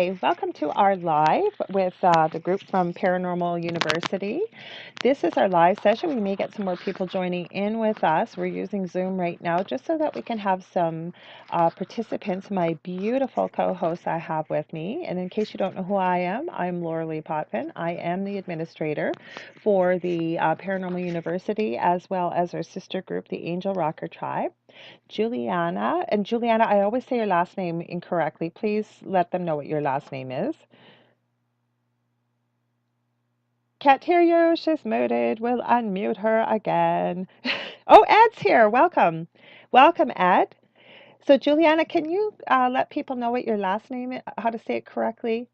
Hi, welcome to our live with the group from Paranormal University. This is our live session. We may get some more people joining in with us. We're using Zoom right now just so that we can have some participants, my beautiful co-hosts I have with me. And in case you don't know who I am, I'm Laura Lee Potvin. I am the administrator for the Paranormal University as well as our sister group, the Angel Rocker Tribe. Juliana, and Juliana, I always say your last name incorrectly. Please let them know what your last name is. Can't hear you. She's muted. We'll unmute her again. Oh, Ed's here. Welcome. Welcome, Ed. So, Juliana, can you let people know what your last name is, how to say it correctly?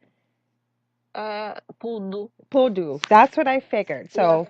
Pudu. Podu. That's what I figured. Yeah, So,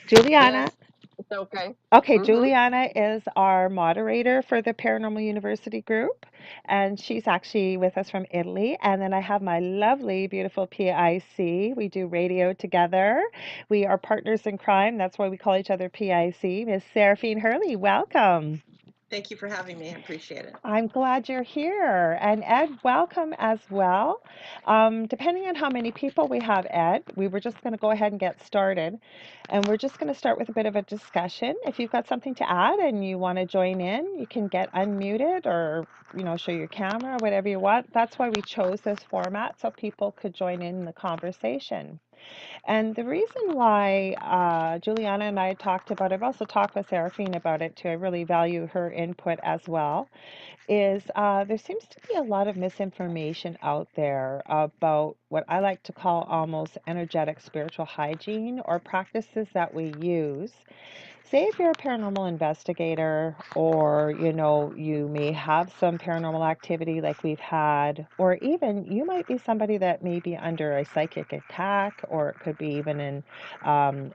Juliana, yes, it's okay. okay, Mm-hmm. Juliana is our moderator for the Paranormal University group, and she's actually with us from Italy. And then I have my lovely, beautiful PIC. We do radio together. We are partners in crime. That's why we call each other PIC. Miss Seraphine Hurley, welcome. Thank you for having me. I appreciate it. I'm glad you're here. And Ed, welcome as well. Depending on how many people we have, Ed, we were just going to go ahead and get started. And we're just going to start with a bit of a discussion. If you've got something to add and you want to join in, you can get unmuted or, show your camera or whatever you want. That's why we chose this format so people could join in the conversation. And the reason why Juliana and I talked about it, I've also talked with Seraphine about it too. I really value her input as well is there seems to be a lot of misinformation out there about what I like to call almost energetic spiritual hygiene or practices that we use. Say if you're a paranormal investigator or you may have some paranormal activity like we've had, or even you might be somebody that may be under a psychic attack, or it could be even an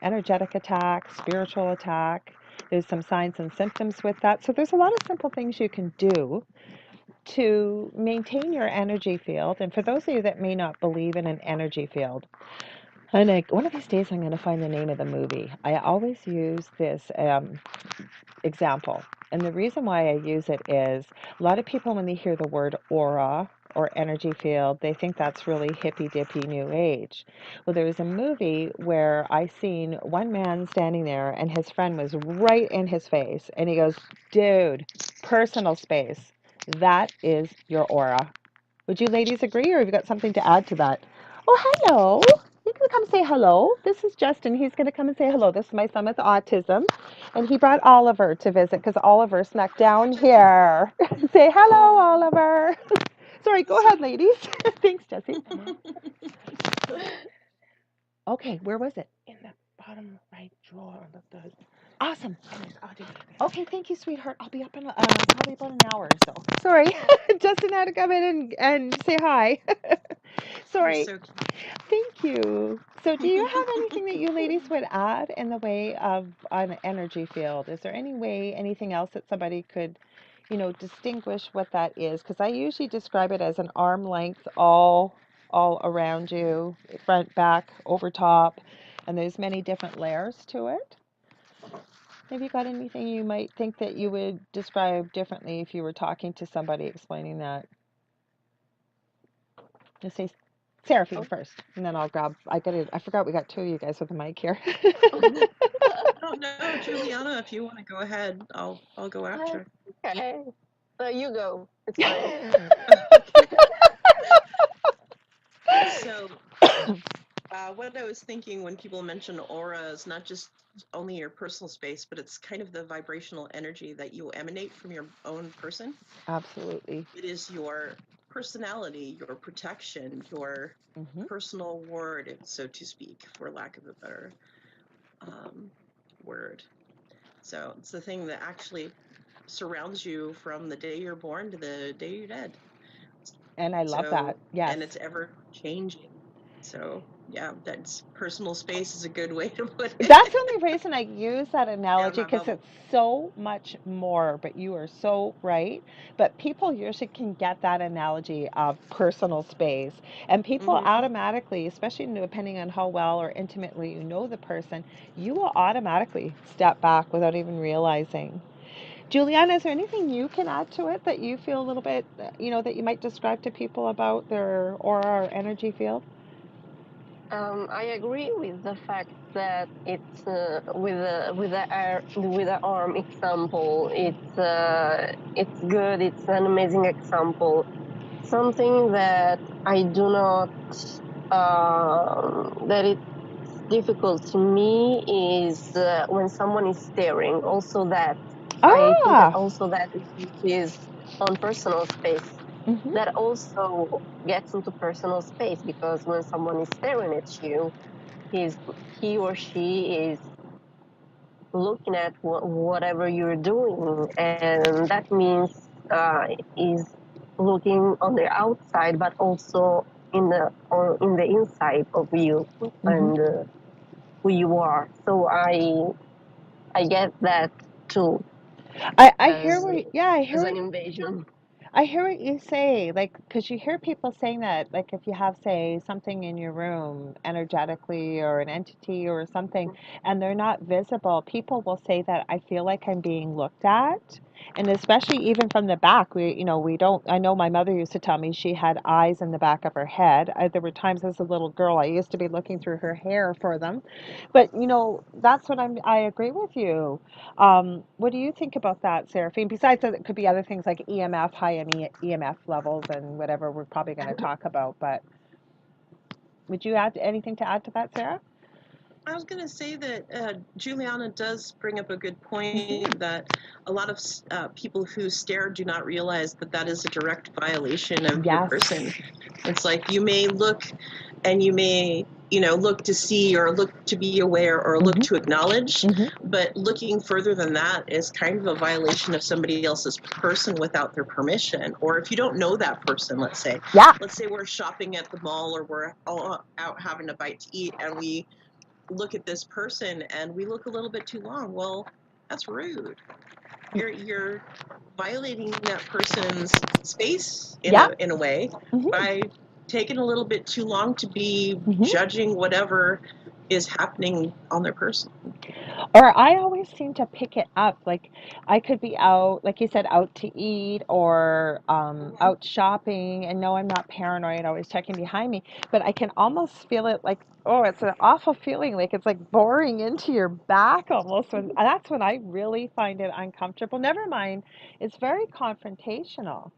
energetic attack, spiritual attack. There's some signs and symptoms with that. So there's a lot of simple things you can do to maintain your energy field. And for those of you that may not believe in an energy field, and like one of these days I'm going to find the name of the movie. I always use this example. And the reason why I use it is a lot of people, when they hear the word aura or energy field, they think that's really hippy dippy new age. Well, there was a movie where I seen one man standing there and his friend was right in his face. And he goes, dude, personal space. That is your aura. Would you ladies agree, or have you got something to add to that? Oh, hello. You can come say hello. This is Justin. He's going to come and say hello. This is my son with autism. And he brought Oliver to visit because Oliver snuck down here. Say hello, Oliver. Sorry, go ahead, ladies. Thanks, Jesse. Okay, where was it? In the bottom right drawer of the. Awesome. Okay, thank you, sweetheart. I'll be up in probably about an hour or so. Sorry, Justin had to come in and say hi. Sorry. So Thank you. So, do you have anything that you ladies would add in the way of an energy field? Is there any way, anything else that somebody could, distinguish what that is? Because I usually describe it as an arm length all around you, front, back, over top, and there's many different layers to it. Have you got anything you might think that you would describe differently if you were talking to somebody explaining that? Just say Seraphine Oh, first, and then I'll grab. I forgot we got two of you guys with the mic here. I don't know, Juliana, if you want to go ahead, I'll go after. okay. You go. It's fine. Okay. So, what I was thinking when people mention aura is not just only your personal space, but it's kind of the vibrational energy that you emanate from your own person. Absolutely. It is your personality, your protection, your Hmm. personal word, so to speak, for lack of a better um, word. So it's the thing that actually surrounds you from the day you're born to the day you're dead. And I love So, that. Yes. and it's ever changing. So, yeah, that's personal space is a good way to put That's it. the only reason I use that You're in analogy my because bubble. it's so much more, but you are so right. But people usually can get that analogy of personal space. And people Mm-hmm. automatically, especially depending on how well or intimately you know the person, you will automatically step back without even realizing. Juliana, is there anything you can add to it that you feel a little bit, that you might describe to people about their aura or energy field? I agree with the fact that it's with the arm example. It's good. It's an amazing example. Something that I do not that it's difficult to me is when someone is staring. Also that I think that Ah, also that is on personal space. hmm That also gets into personal space because when someone is staring at you, he or she is looking at whatever you're doing, and that means is looking on the outside, but also in the inside of you hmm and who you are. So I get that too I hear as what, yeah, I hear as what an invasion. I hear what you say, like, because you hear people saying that, like, if you have, say, something in your room energetically or an entity or something, and they're not visible, people will say that I feel like I'm being looked at. And especially even from the back, we don't, I know my mother used to tell me she had eyes in the back of her head. There were times as a little girl, I used to be looking through her hair for them. But, that's what I agree with you. What do you think about that, Seraphine? Besides that, it could be other things like EMF, high EMF levels, and whatever we're probably going to talk about. But would you add anything to add to that, Sarah? I was going to say that Juliana does bring up a good Hmm point that a lot of people who stare do not realize that that is a direct violation of your Yes. person. It's like you may look and you may, look to see or look to be aware or look hmm to acknowledge, hmm but looking further than that is kind of a violation of somebody else's person without their permission. Or if you don't know that person, Yeah. let's say we're shopping at the mall or we're all out having a bite to eat and we look at this person and we look a little bit too long. Well, that's rude. You're violating that person's space in Yeah. a way hmm by taking a little bit too long to be hmm judging whatever is happening on their person. Or I always seem to pick it up. Like I could be out, like you said, out to eat or Mhm. out shopping. And no, I'm not paranoid, always checking behind me. But I can almost feel it like, oh, it's an awful feeling. Like it's like boring into your back almost. And that's when I really find it uncomfortable. Never mind, it's very confrontational.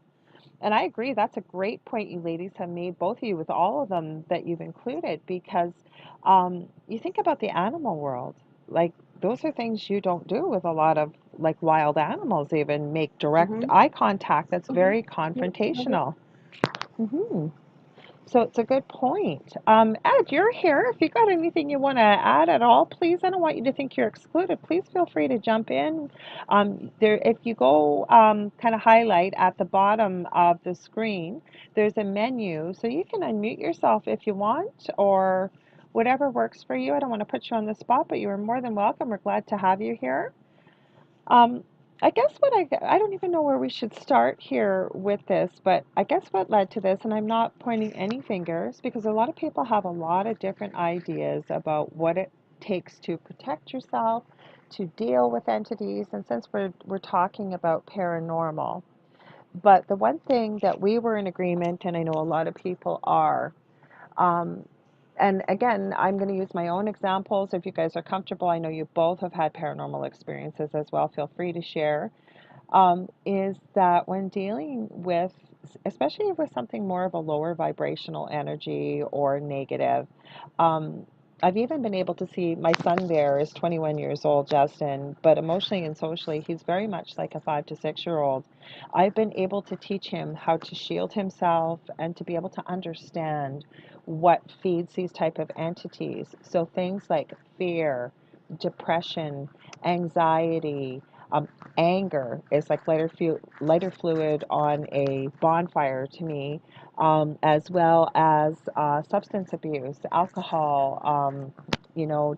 And I agree, that's a great point you ladies have made, both of you, with all of them that you've included, because you think about the animal world, like those are things you don't do with a lot of like wild animals, even make direct Mm-hmm. eye contact. That's very Mhm. confrontational. hmm So it's a good point. Ed, you're here. If you got anything you want to add at all, please. I don't want you to think you're excluded. Please feel free to jump in. If you go kind of highlight at the bottom of the screen, there's a menu, so you can unmute yourself if you want, or whatever works for you. I don't want to put you on the spot, but you are more than welcome. We're glad to have you here. Um, I guess I don't even know where we should start here with this, but I guess what led to this, and I'm not pointing any fingers because a lot of people have a lot of different ideas about what it takes to protect yourself, to deal with entities, and since we're talking about paranormal, but the one thing that we were in agreement, and I know a lot of people are, um, and again, I'm going to use my own examples. If you guys are comfortable, I know you both have had paranormal experiences as well. Feel free to share. Is that when dealing with, especially with something more of a lower vibrational energy or negative, um, I've even been able to see my son there is 21 years old, Justin, but emotionally and socially, he's very much like a 5 to 6 year old. I've been able to teach him how to shield himself and to be able to understand what feeds these type of entities. So things like fear, depression, anxiety, um, anger is like lighter fluid on a bonfire to me, as well as substance abuse, alcohol,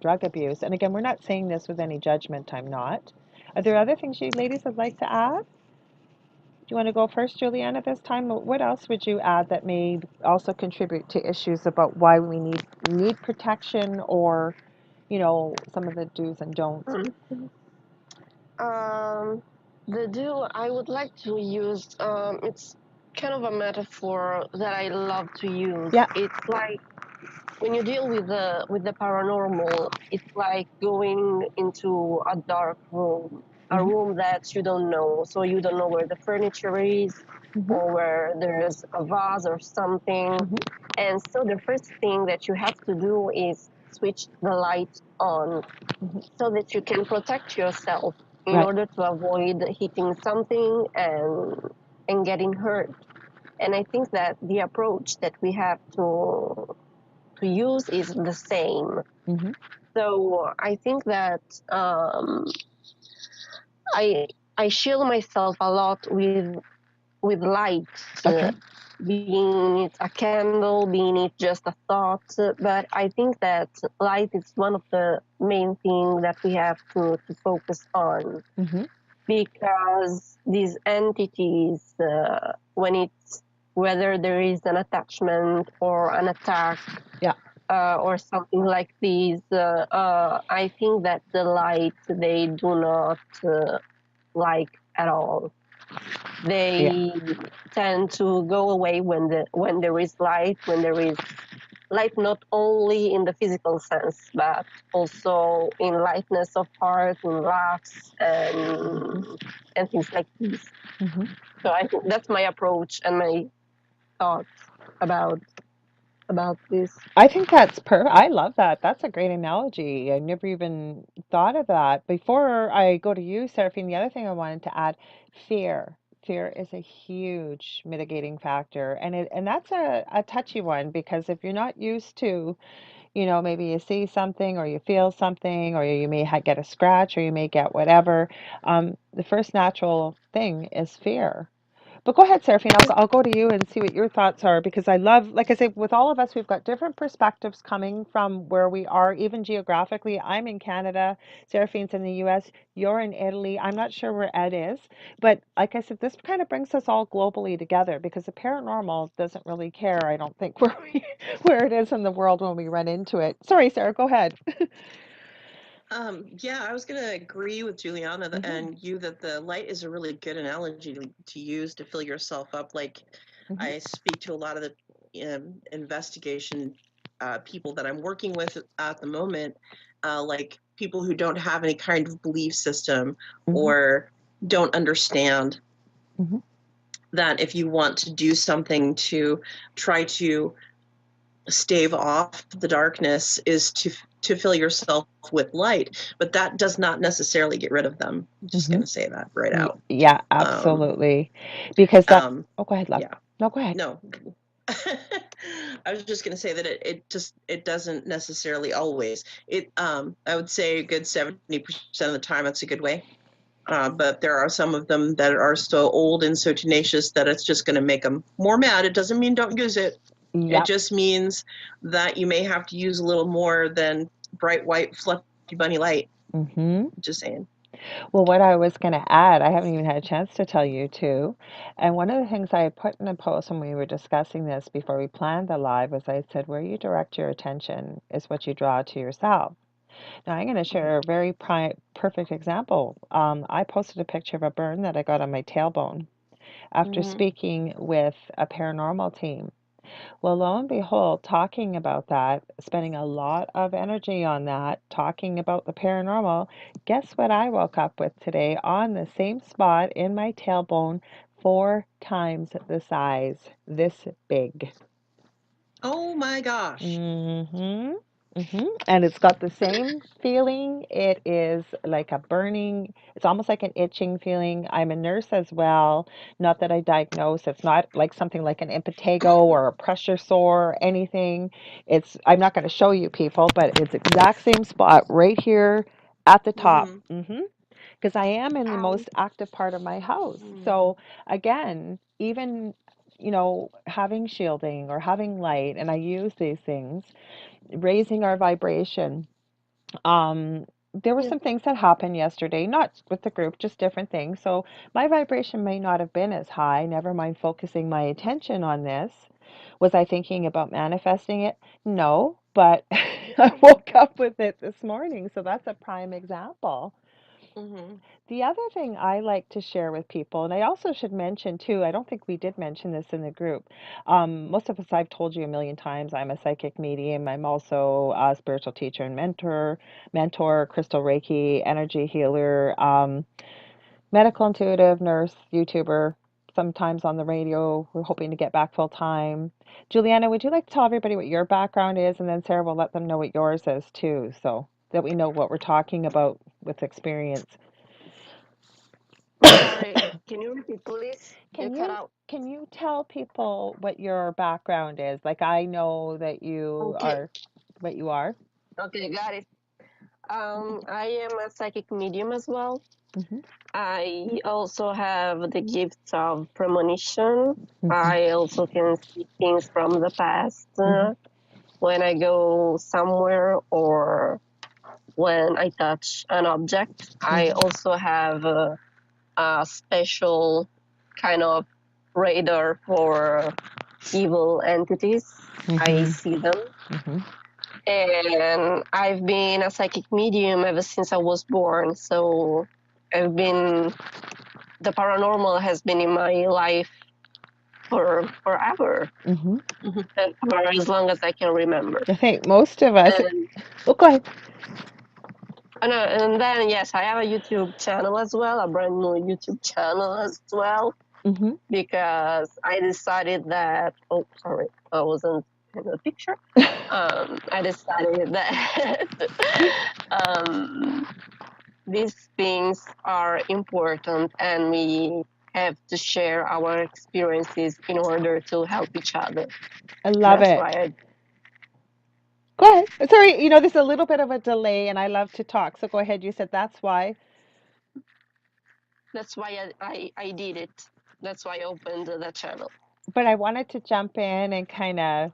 drug abuse. And again, we're not saying this with any judgment. I'm not. Are there other things you ladies would like to add? Do you want to go first, Juliana, this time? What else would you add that may also contribute to issues about why we need protection, or some of the do's and don'ts? Um, The do I would like to use, it's kind of a metaphor that I love to use. Yeah. It's like when you deal with the paranormal, it's like going into a dark room, a Mm-hmm. room that you don't know. So you don't know where the furniture is Mm-hmm. or where there's a vase or something. Mm-hmm. And so the first thing that you have to do is switch the light on Mm-hmm. so that you can protect yourself in Right. order to avoid hitting something and getting hurt. And I think that the approach that we have to use is the same. Mm-hmm. So I think that I I shield myself a lot with light, uh, Okay. being it a candle, being it just a thought. But I think that light is one of the main things that we have to focus on, Mm-hmm. because these entities, when it's whether there is an attachment or an attack Yeah. or something like these, I think that the light they do not like at all. Yeah. They tend to go away when there is light, when there is light not only in the physical sense, but also in lightness of heart, in laughs, Mm-hmm. and things like this. Mm-hmm. So I think that's my approach and my thoughts about this. I think that's I love that. That's a great analogy. I never even thought of that. Before I go to you, Seraphine, the other thing I wanted to add, fear. Fear is a huge mitigating factor. And that's a touchy one because if you're not used to, maybe you see something or you feel something or you may get a scratch or you may get whatever, the first natural thing is fear. But go ahead, Seraphine. I'll go to you and see what your thoughts are because I love, like I say, with all of us, we've got different perspectives coming from where we are, even geographically. I'm in Canada, Seraphine's in the US, you're in Italy. I'm not sure where Ed is, but like I said, this kind of brings us all globally together because the paranormal doesn't really care, I don't think, where it is in the world when we run into it. Sorry, Sarah, go ahead. Yeah, I was going to agree with Juliana Hmm. and you that the light is a really good analogy to use to fill yourself up. Like, Hmm. I speak to a lot of the investigation people that I'm working with at the moment, like people who don't have any kind of belief system Hmm. or don't understand Hmm. that if you want to do something to try to stave off the darkness is to fill yourself with light, but that does not necessarily get rid of them. I'm just Hmm. going to say that right out. Yeah, um absolutely. Because that's, oh, go ahead, love. yeah, No, go ahead. no. I was just going to say that it doesn't necessarily always. I would say a good 70% of the time it's a good way. But there are some of them that are so old and so tenacious that it's just going to make them more mad. It doesn't mean don't use it. It Yep. just means that you may have to use a little more than bright white fluffy bunny light. Hmm. Just saying. Well, what I was going to add, I haven't even had a chance to tell you too. And one of the things I had put in a post when we were discussing this before we planned the live was I said, where you direct your attention is what you draw to yourself. Now, I'm going to share a very perfect example. I posted a picture of a burn that I got on my tailbone after Mm-hmm. speaking with a paranormal team. Well, lo and behold, talking about that, spending a lot of energy on that, talking about the paranormal, guess what I woke up with today on the same spot in my tailbone, 4 times the size, this big. Oh my gosh. Mm-hmm. Mm-hmm. And it's got the same feeling. It is like a burning, it's almost like an itching feeling. I'm a nurse as well. Not that I diagnose. It's not like something like an impetigo or a pressure sore or anything. I'm not going to show you people, but it's exact same spot right here at the top. Mm, Mm-hmm. Because I am in the Ow. most active part of my house. Mm. So again, even having shielding or having light, and I use these things, raising our vibration. Um, there were Yeah. some things that happened yesterday, not with the group, just different things. So my vibration may not have been as high, never mind focusing my attention on this. Was I thinking about manifesting it? No, but I woke up with it this morning. So that's a prime example. Mm-hmm. The other thing I like to share with people, and I also should mention too, I don't think we did mention this in the group. Most of us, I've told you a million times, I'm a psychic medium. I'm also a spiritual teacher and mentor, crystal Reiki, energy healer, medical intuitive, nurse, YouTuber, sometimes on the radio. We're hoping to get back full time. Juliana, would you like to tell everybody what your background is? And then Sarah will let them know what yours is too, so that we know what we're talking about with experience. Sorry, can you repeat, please? You Can cut you out. can you tell people what your background is? Like I know that you Okay, are what you are. okay, got it. I am a psychic medium as well. Mhm. I also have the gift of premonition. Mhm. I also can see things from the past Mhm. when I go somewhere or when I touch an object. I Mhm. also have a special kind of radar for evil entities. I Mhm. see them. Mhm. And I've been a psychic medium ever since I was born. So I've been, the paranormal has been in my life for forever, Mhm. Mm-hmm. and for as long as I can remember. I think most of us. And Oh, go ahead. and then yes, I have a YouTube channel as well, a brand new YouTube channel as well, Mhm. because I decided that. Oh, sorry, I wasn't in the picture. I decided that um, these things are important, and we have to share our experiences in order to help each other. I love That's it. why I Go ahead. Sorry, there's a little bit of a delay, and I love to talk. So go ahead. You said that's why. I did it. That's why I opened the channel. But I wanted to jump in and kind of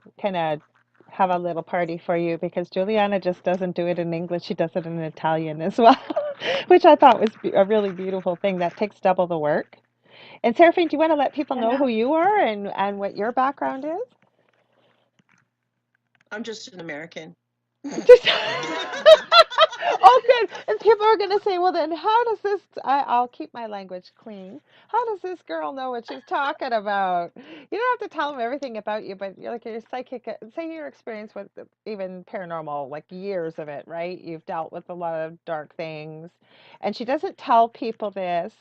have a little party for you because Juliana just doesn't do it in English. She does it in Italian as well, which I thought was a really beautiful thing that takes double the work. And Seraphine, do you want to let people I know who know. you are and what your background is? I'm just an American. Just oh, good. And people are going to say, well, then how does this? I'll keep my language clean. How does this girl know what she's talking about? You don't have to tell them everything about you, but you're like your psychic. Say your experience with even paranormal, like years of it, right? You've dealt with a lot of dark things, and she doesn't tell people this.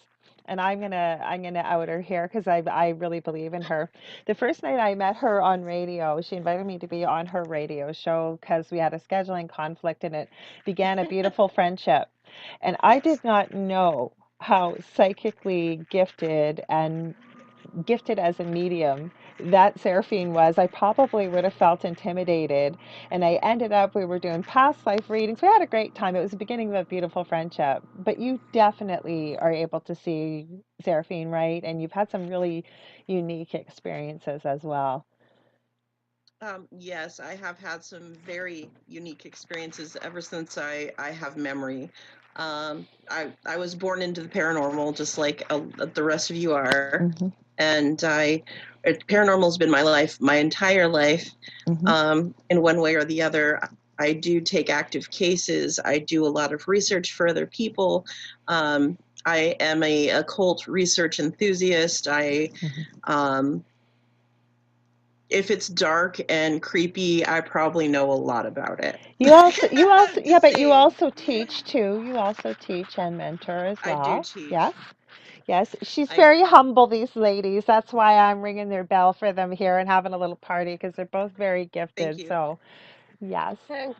And I'm gonna out her here because I really believe in her. The first night I met her on radio, she invited me to be on her radio show because we had a scheduling conflict and it began a beautiful friendship. And I did not know how psychically gifted as a medium that Seraphine was. I probably would have felt intimidated. And I ended up, we were doing past life readings. We had a great time. It was the beginning of a beautiful friendship. But you definitely are able to see Seraphine, right? And you've had some really unique experiences as well. Yes, I have had some very unique experiences ever since I have memory. I was born into the paranormal just like the rest of you are, Hmm. and paranormal's been my life, my entire life, Hmm. in one way or the other. I do take active cases. I do a lot of research for other people. I am a occult research enthusiast. Hmm. Um, if it's dark and creepy, I probably know a lot about it. Yeah, but you Same. also teach too. You also teach and mentor as I do well. Yes. teach. Yes, she's I very humble, these ladies. That's why I'm ringing their bell for them here and having a little party because they're both very thank gifted. you. So, yes. Thanks.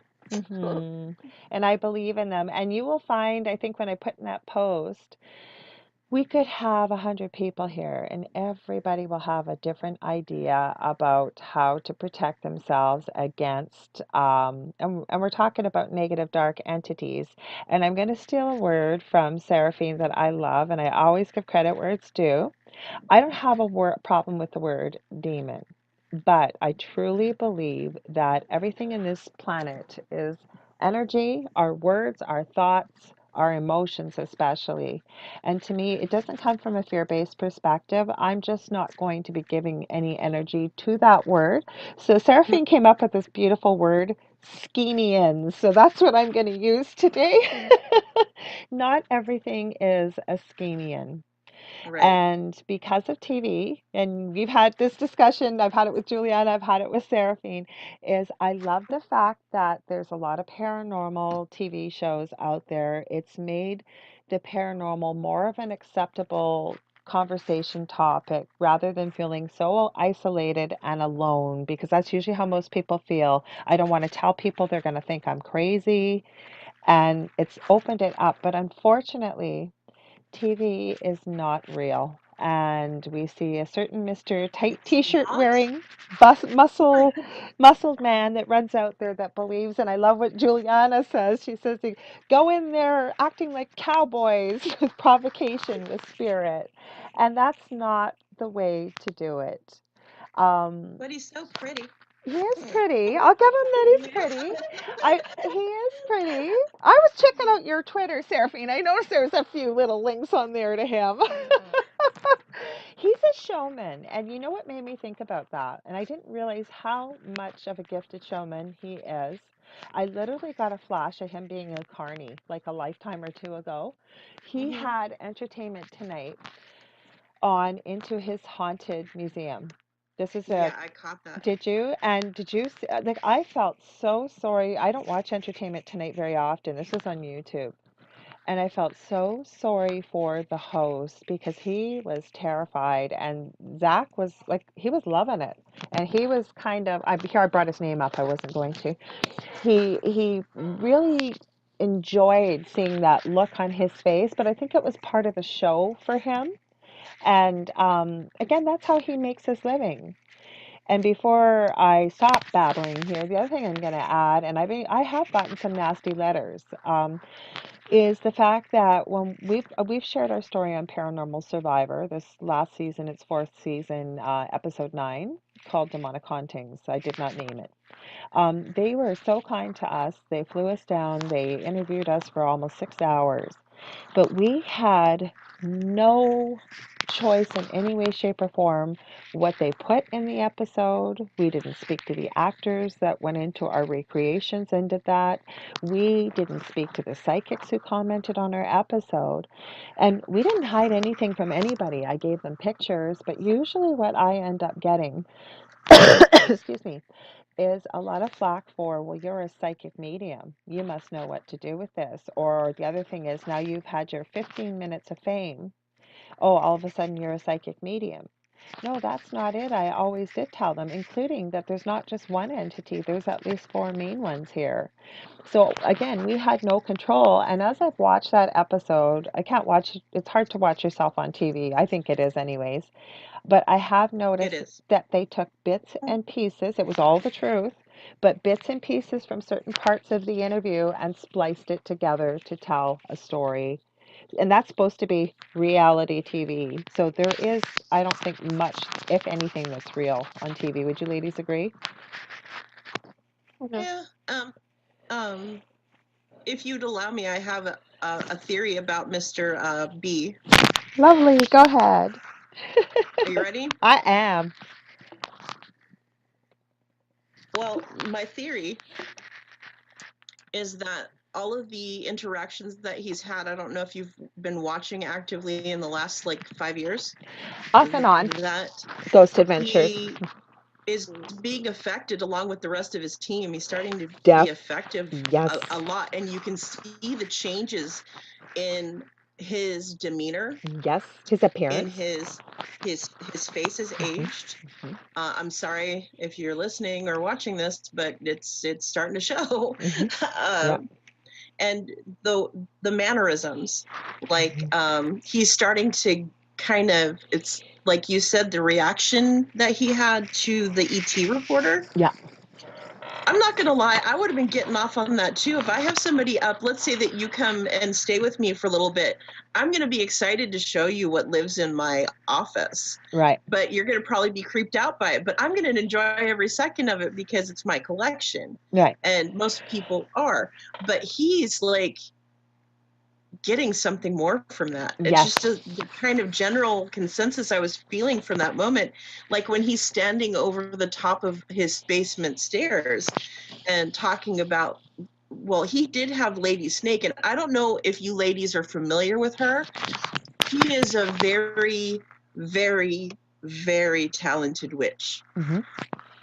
And I believe in them. And you will find, I think when I put in that post, we could have 100 people here, and everybody will have a different idea about how to protect themselves against, and we're talking about negative dark entities. And I'm going to steal a word from Seraphine that I love, and I always give credit where it's due. I don't have a problem with the word demon, but I truly believe that everything in this planet is energy, our words, our thoughts, our emotions especially. And to me, it doesn't come from a fear-based perspective. I'm just not going to be giving any energy to that word. So Seraphine came up with this beautiful word, Schemians. So that's what I'm going to use today. Not everything is a Schemian. Right. And because of TV, and we've had this discussion, I've had it with Juliana, I've had it with Seraphine, is I love the fact that there's a lot of paranormal TV shows out there. It's made the paranormal more of an acceptable conversation topic rather than feeling so isolated and alone, because that's usually how most people feel. I don't want to tell people, they're going to think I'm crazy. And it's opened it up. But unfortunately, TV is not real. And we see a certain Mr. Tight It's T-shirt not. wearing muscled man that runs out there that believes. And I love what Juliana says. She says, they go in there acting like cowboys with provocation, with spirit. And that's not the way to do it. Um, But he's so pretty. he is pretty. I'll give him that he's pretty. He is pretty. I was checking out your Twitter, Seraphine. I noticed there was a few little links on there to him. He's a showman, and you know what made me think about that? And I didn't realize how much of a gifted showman he is. I literally got a flash of him being a carny like a lifetime or two ago. He Hmm. had Entertainment Tonight on into his haunted museum. This is a Yeah, I caught that. Did you? And did you see, like, I felt so sorry. I don't watch Entertainment Tonight very often. This was on YouTube. And I felt so sorry for the host because he was terrified. And Zach was like, he was loving it. And he was kind of, I brought his name up. I wasn't going to. He really enjoyed seeing that look on his face, but I think it was part of the show for him. And again, that's how he makes his living. And before I stop babbling here, the other thing I'm going to add, and I have gotten some nasty letters, is the fact that when we've shared our story on Paranormal Survivor this last season, its fourth season, episode 9, called Demonic Hauntings. I did not name it. They were so kind to us. They flew us down. They interviewed us for almost 6 hours. But we had no choice in any way, shape, or form what they put in the episode. We didn't speak to the actors that went into our recreations and did that. We didn't speak to the psychics who commented on our episode. And we didn't hide anything from anybody. I gave them pictures, but usually what I end up getting, excuse me, is a lot of flack for, well, you're a psychic medium. You must know what to do with this. Or the other thing is, now you've had your 15 minutes of fame. Oh, all of a sudden you're a psychic medium. No, that's not it. I always did tell them, including that there's not just one entity, there's at least four main ones here. So again, we had no control. And as I've watched that episode, I can't watch, it's hard to watch yourself on TV. I think it is, anyways. But I have It noticed is. that they took bits and pieces, it was all the truth, but bits and pieces from certain parts of the interview and spliced it together to tell a story. And that's supposed to be reality TV. So there is, I don't think, much, if anything, that's real on TV. Would you ladies agree? Mhm. Yeah. Um, if you'd allow me, I have a theory about Mr. B. Lovely. Go ahead. Are you ready? I am. Well, my theory is that all of the interactions that he's had, I don't know if you've been watching actively in the last like 5 years, Off and on. that Ghost Adventures. he is being affected along with the rest of his team. He's starting to be Def. effective Yes. a lot, and you can see the changes in his demeanor, Yes. His in appearance. his face has Mhm, aged. mhm, I'm sorry if you're listening or watching this, but it's starting to show. mhm. Yep. um, and the mannerisms, like Mhm. he's starting to kind of, it's like you said, the reaction that he had to the ET reporter. Yeah. I'm not gonna lie, I would have been getting off on that too. If I have somebody up, let's say that you come and stay with me for a little bit, I'm gonna be excited to show you what lives in my office. Right. But you're gonna probably be creeped out by it. But I'm gonna enjoy every second of it because it's my collection. Right. And most people are. But he's like, getting something more from that. It's Yes. just the kind of general consensus I was feeling from that moment. Like when he's standing over the top of his basement stairs and talking about, well, he did have Lady Snake, and I don't know if you ladies are familiar with her. She is a very, very, very talented witch. Mm-hmm.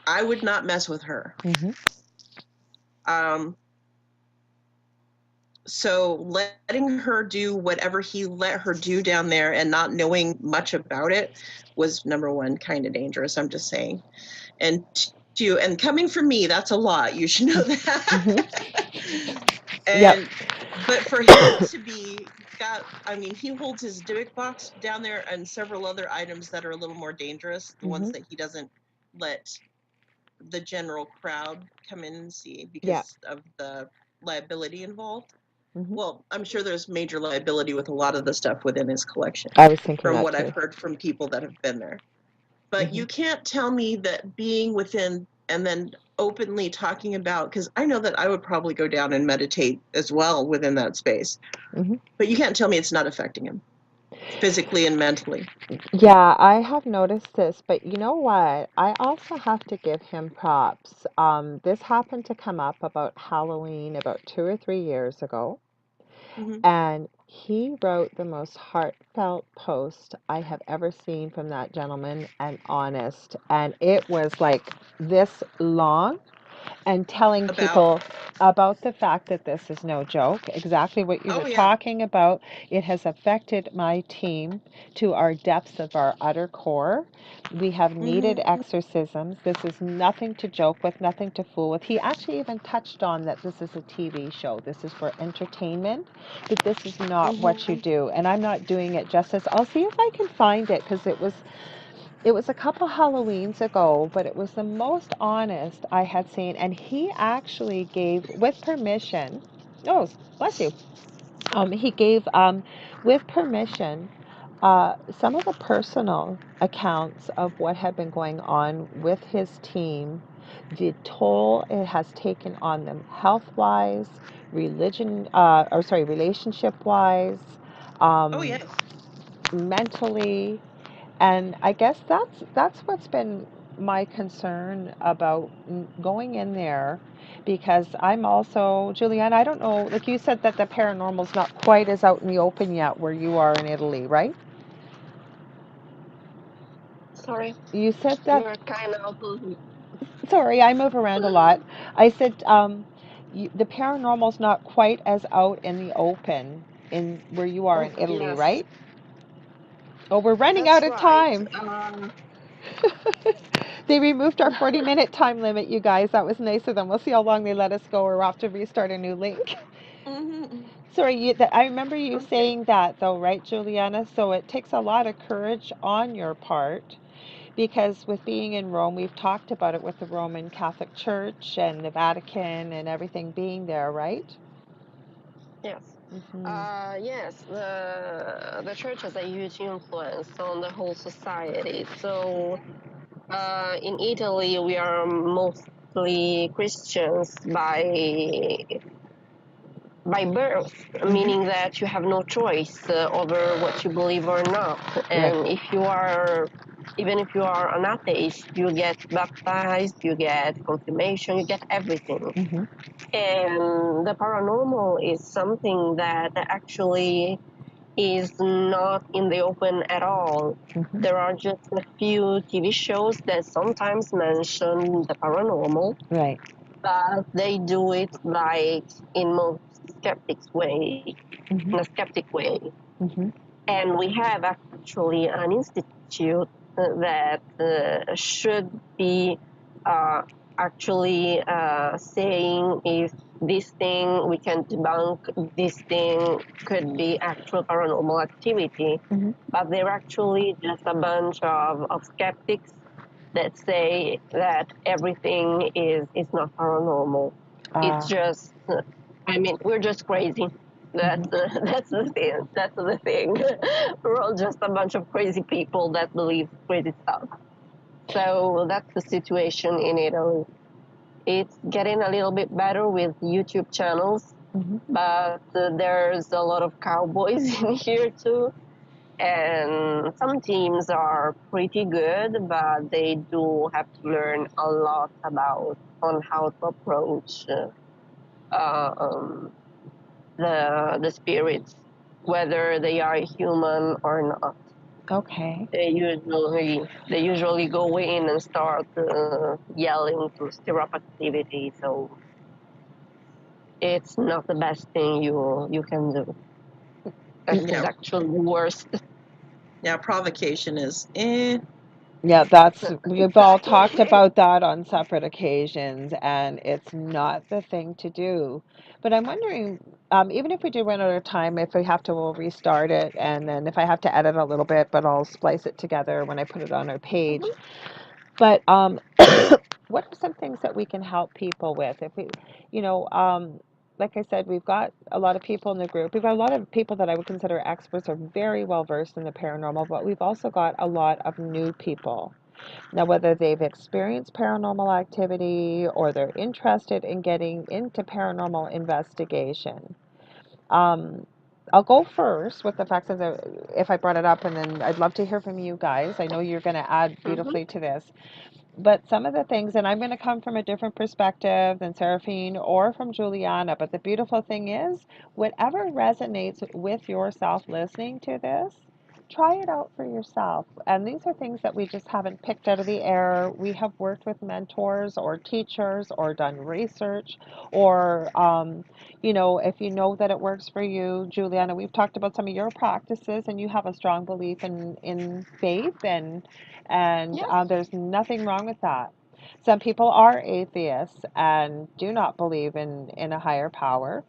I would not mess with her. Mm-hmm. So letting her do whatever he let her do down there and not knowing much about it was, number one, kind of dangerous, I'm just saying. And two, and coming from me, that's a lot. You should know that. Mm-hmm. Yep. And but for him to be he holds his Dybbuk box down there and several other items that are a little more dangerous, the ones that he doesn't let the general crowd come in and see Yeah. because of the liability involved. Mm-hmm. Well, I'm sure there's major liability with a lot of the stuff within his collection, I was thinking from that what I've too. heard from people that have been there. But Mm-hmm. you can't tell me that being within and then openly talking about, because I know that I would probably go down and meditate as well within that space. Mm-hmm. But you can't tell me it's not affecting him physically and mentally. Yeah, I have noticed this, but you know what? I also have to give him props. This happened to come up about Halloween about 2 or 3 years ago, Mm-hmm. and he wrote the most heartfelt post I have ever seen from that gentleman, and honest. And it was like this long, and telling About, people about the fact that this is no joke, exactly what you were oh, yeah. talking about. It has affected my team to our depths of our utter core. We have needed Mm-hmm. exorcisms. This is nothing to joke with, nothing to fool with. He actually even touched on that this is a TV show. This is for entertainment, but this is not what you Mm-hmm. do. And I'm not doing it justice. I'll see if I can find it because it was a couple Halloweens ago, but it was the most honest I had seen. And he actually gave, with permission, oh, bless you. He gave, with permission, some of the personal accounts of what had been going on with his team, the toll it has taken on them health wise, relationship wise, Oh, um, yes. mentally, and I guess that's what's been my concern about going in there, because I'm also, Julianne, I don't know, like you said that the paranormal's not quite as out in the open yet where you are in Italy, right? Sorry, You said that, you're kind of. sorry, I move around a lot. I said the paranormal's not quite as out in the open in where you are in Italy, Yes, right? Oh, we're running out that's of right. time. They removed our 40-minute time limit, you guys. That was nice of them. We'll see how long they let us go, or we'll have to restart a new link. Mm-hmm. Sorry, I remember you Okay. saying that, though, right, Juliana? So it takes a lot of courage on your part, because with being in Rome, we've talked about it with the Roman Catholic Church and the Vatican and everything being there, right? Yes. Mm-hmm. Yes, the church has a huge influence on the whole society. So in Italy, we are mostly Christians by birth, Mm-hmm. meaning that you have no choice over what you believe or not. Right. And even if you are an atheist, you get baptized, you get confirmation, you get everything. Mm-hmm. And the paranormal is something that actually is not in the open at all. Mm-hmm. There are just a few TV shows that sometimes mention the paranormal, Right. but they do it like in most Mm-hmm. in a skeptic way. Mm-hmm. And we have actually an institute that should be uh, actually saying if this thing we can debunk, this thing could be actual paranormal activity. Mm-hmm. But they're actually just a bunch of skeptics that say that everything is not paranormal. It's Uh, just, we're just crazy. mm-hmm. That's the thing. That's the thing. We're all just a bunch of crazy people that believe crazy stuff. So that's the situation in Italy. It's getting a little bit better with YouTube channels. Mhm. but there's a lot of cowboys in here too. And some teams are pretty good, but they do have to learn a lot about on how to approach um, the spirits, whether they are human or not. Okay. They usually go in and start yelling to stir up activity. So it's not the best thing you can do. It's Yeah, actually the worst. yeah. Provocation is eh. Yeah, we've all talked about that on separate occasions, and it's not the thing to do. But I'm wondering, even if we do run out of time, if we have to, we'll restart it, and then if I have to edit a little bit, but I'll splice it together when I put it on our page. Mhm. But what are some things that we can help people with? If we, you know, like I said, we've got a lot of people in the group. We've got a lot of people that I would consider experts or very well versed in the paranormal, but we've also got a lot of new people. Now, whether they've experienced paranormal activity or they're interested in getting into paranormal investigation. Um, I'll go first with the facts of if I brought it up, and then I'd love to hear from you guys. I know you're going to add Mhm. beautifully to this. But some of the things, and I'm going to come from a different perspective than Seraphine or from Juliana, but the beautiful thing is, whatever resonates with yourself listening to this, try it out for yourself. And these are things that we just haven't picked out of the air. We have worked with mentors or teachers or done research, or, if you know that it works for you, Juliana, we've talked about some of your practices, and you have a strong belief in faith, and Yes. there's nothing wrong with that. Some people are atheists and do not believe in a higher power.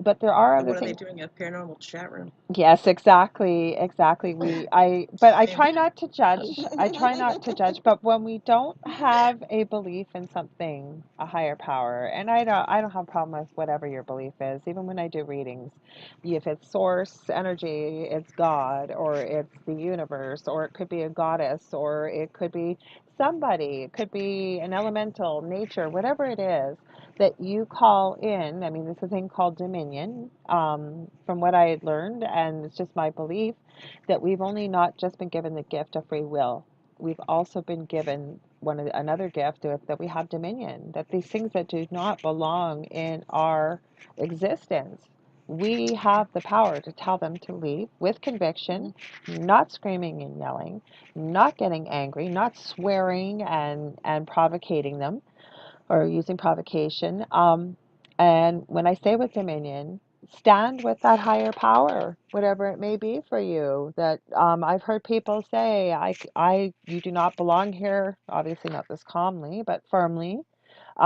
But there are And other what are they things. doing in a paranormal chat room? Yes, exactly, exactly. But I Same. try not to judge. I try not to judge. But when we don't have a belief in something, a higher power, and I don't have a problem with whatever your belief is. Even when I do readings, if it's source energy, it's God, or it's the universe, or it could be a goddess, or it could be somebody, it could be an elemental, nature, whatever it is that you call in. I mean, there's a thing called dominion, from what I had learned, and it's just my belief that we've only not just been given the gift of free will. We've also been given another gift that we have dominion, that these things that do not belong in our existence, we have the power to tell them to leave with conviction, not screaming and yelling, not getting angry, not swearing and provocating them or using provocation. And when I say with dominion, stand with that higher power, whatever it may be for you. That I've heard people say, you do not belong here. Obviously, not this calmly, but firmly.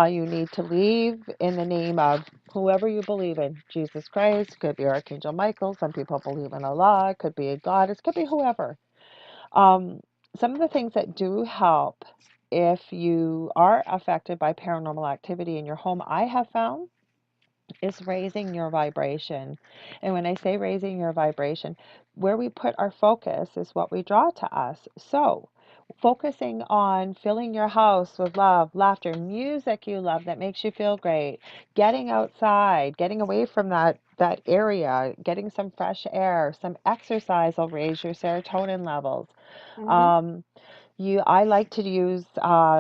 You need to leave in the name of whoever you believe in. Jesus Christ, could be Archangel Michael. Some people believe in Allah, could be a goddess, could be whoever. Um, some of the things that do help if you are affected by paranormal activity in your home, I have found, is raising your vibration. And when I say raising your vibration, where we put our focus is what we draw to us. So, focusing on filling your house with love, laughter, music you love that makes you feel great, getting outside, getting away from that area, getting some fresh air, some exercise will raise your serotonin levels. Mhm. Um, I like to use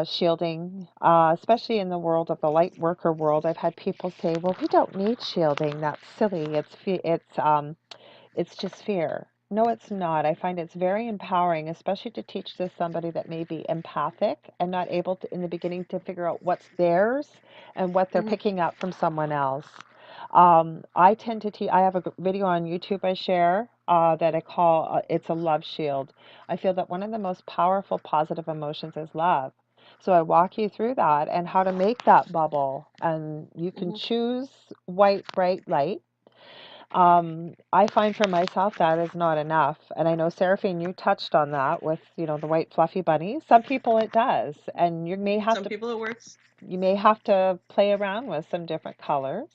shielding, especially in the world of the light worker world. I've had people say, "Well, we don't need shielding. That's silly. It's just fear." No, it's not. I find it's very empowering, especially to teach to somebody that may be empathic and not able to, in the beginning, to figure out what's theirs and what they're Mhm. picking up from someone else. I tend to teach, I have a video on YouTube I share that I call It's a Love Shield. I feel that one of the most powerful positive emotions is love. So I walk you through that and how to make that bubble. And you can Mhm. choose white, bright light. I find for myself that is not enough. And I know, Seraphine, you touched on that with, the white fluffy bunnies. Some people it does. And Some people it works. you may have to play around with some different colors.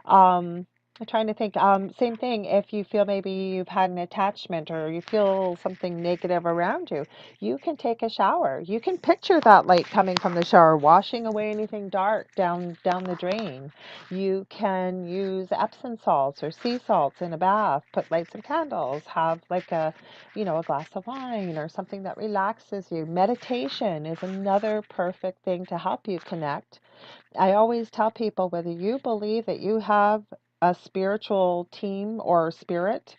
Um, I'm trying to think. Same thing. If you feel maybe you've had an attachment or you feel something negative around you, you can take a shower. You can picture that light coming from the shower, washing away anything dark down the drain. You can use Epsom salts or sea salts in a bath. Put light some candles. Have like a glass of wine or something that relaxes you. Meditation is another perfect thing to help you connect. I always tell people whether you believe that you have a spiritual team or spirit,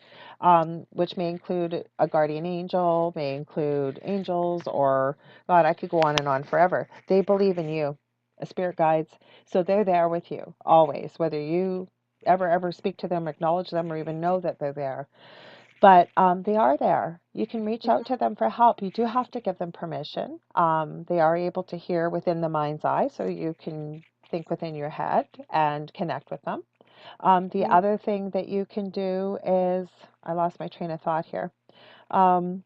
which may include a guardian angel, may include angels, or God, I could go on and on forever. They believe in you, spirit guides. So they're there with you always, whether you ever speak to them, acknowledge them, or even know that they're there. But they are there. You can reach out to them for help. You do have to give them permission. They are able to hear within the mind's eye, so you can think within your head and connect with them. The Mhm. other thing that you can do is, I lost my train of thought here. Um,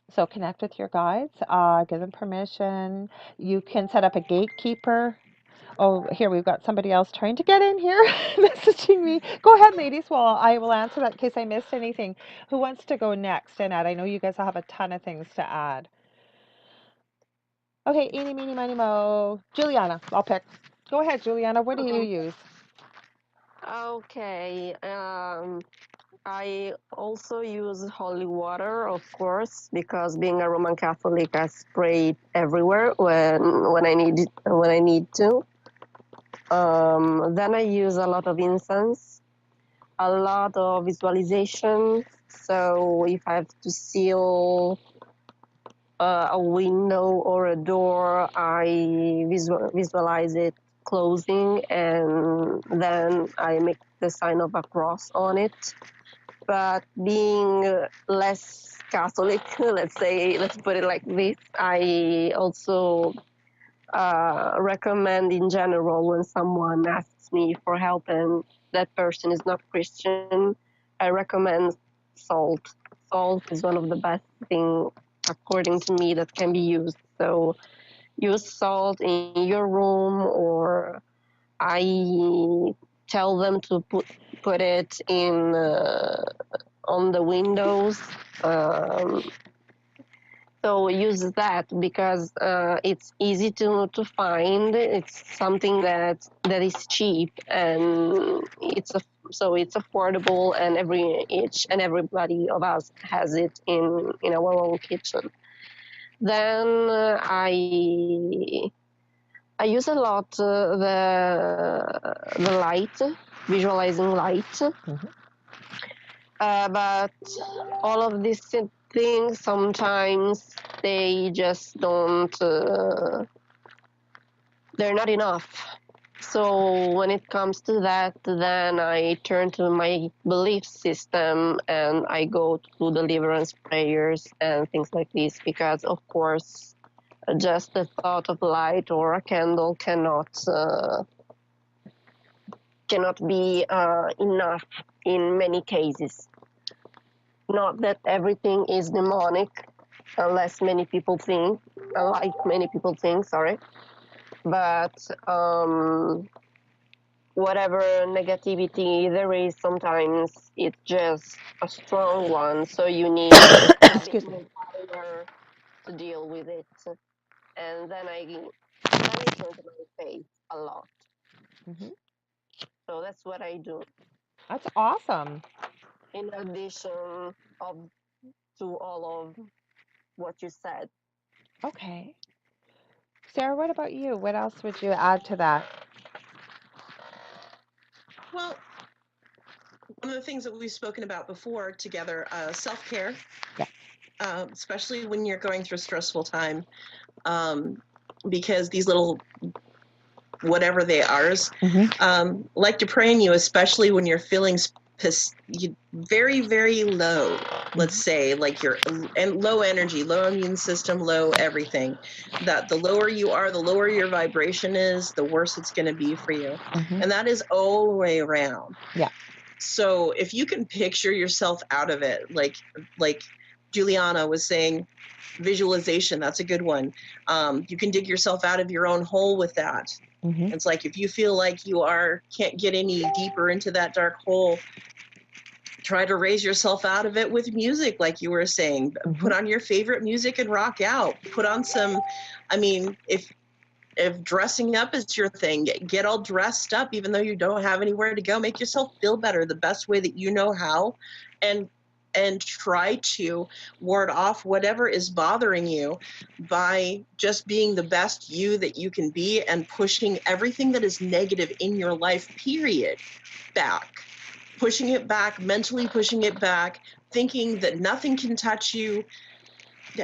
so connect with your guides, give them permission. You can set up a gatekeeper. Oh, here we've got somebody else trying to get in here, messaging me. Go ahead, ladies. Well, I will answer that in case I missed anything. Who wants to go next and add? I know you guys will have a ton of things to add. Okay, eeny, meeny, miny, mo. Juliana, I'll pick. Go ahead, Juliana. What do you use? Okay. I also use holy water, of course, because being a Roman Catholic, I spray it everywhere when I need to. Then I use a lot of incense, a lot of visualization. So if I have to seal a window or a door, I visualize it closing, and then I make the sign of a cross on it. But being less Catholic, let's put it like this, I also recommend in general when someone asks me for help and that person is not Christian, I recommend salt. Salt is one of the best things, according to me, that can be used. So use salt in your room, or I tell them to put it in on the windows. Um, so use that because it's easy to find. It's something that is cheap, and it's affordable, and each and everybody of us has it in our own kitchen. Then I use a lot the light, visualizing light. Mhm. But all of these things sometimes they just don't. They're not enough. So when it comes to that, then I turn to my belief system and I go to deliverance prayers and things like this because, of course, just the thought of light or a candle cannot be enough in many cases. Not that everything is demonic, unless many people think, like many people think, sorry. But whatever negativity there is, sometimes it's just a strong one, so you need a bit Excuse me. more power to deal with it. And then I turn to my faith a lot. Hmm. So that's what I do. That's awesome. In addition of to all of what you said. Okay. Sarah, what about you? What else would you add to that? Well, one of the things that we've spoken about before together, self-care, Yeah. especially when you're going through a stressful time, um, because these little whatever they are, Hmm. like to pray in you, especially when you're feeling very, very low. Let's Hmm. say, like you're and low energy, low immune system, low everything. That the lower you are, the lower your vibration is, the worse it's going to be for you, Hmm. and that is all the way around. Yeah. So if you can picture yourself out of it, like Juliana was saying, visualization, that's a good one. You can dig yourself out of your own hole with that. Mm-hmm. It's like if you feel like you can't get any deeper into that dark hole, try to raise yourself out of it with music, like you were saying. Mm-hmm. Put on your favorite music and rock out. Put on some, I mean, if dressing up is your thing, get all dressed up, even though you don't have anywhere to go. Make yourself feel better the best way that you know how, and try to ward off whatever is bothering you by just being the best you that you can be, and pushing everything that is negative in your life, period, back. Pushing it back, mentally pushing it back, thinking that nothing can touch you.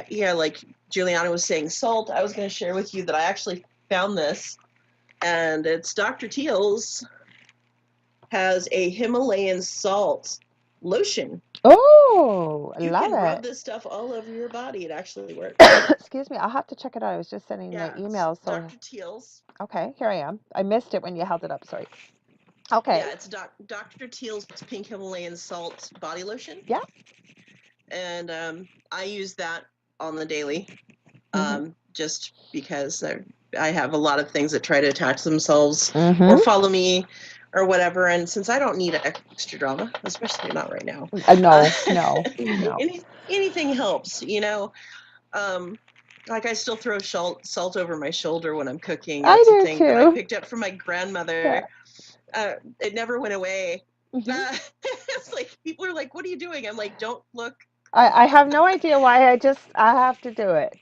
Yeah, like Juliana was saying, salt. I was going to share with you that I actually found this, and it's Dr. Teal's has a Himalayan salt lotion. Oh, I You love can rub it. this stuff all over your body. It actually works. Excuse me, I'll have to check it out. I was just sending the Yeah, it's email, so Dr. Teal's. okay, here I am. I missed it when you held it up. Sorry. Okay. Yeah, it's Dr. Teal's pink Himalayan salt body lotion, Yeah. and I use that on the daily. Mm-hmm. Just because I have a lot of things that try to attach themselves or Mm-hmm. follow me or whatever. And since I don't need extra drama, especially not right now, No, no, no. anything helps, you know. Like I still throw salt over my shoulder when I'm cooking. I It's a do thing that I too. picked up from my Yeah. grandmother. It never went away. Mm-hmm. It's like people are like, "What are you doing?" I'm like, "Don't look." I have no idea why. I have to do it.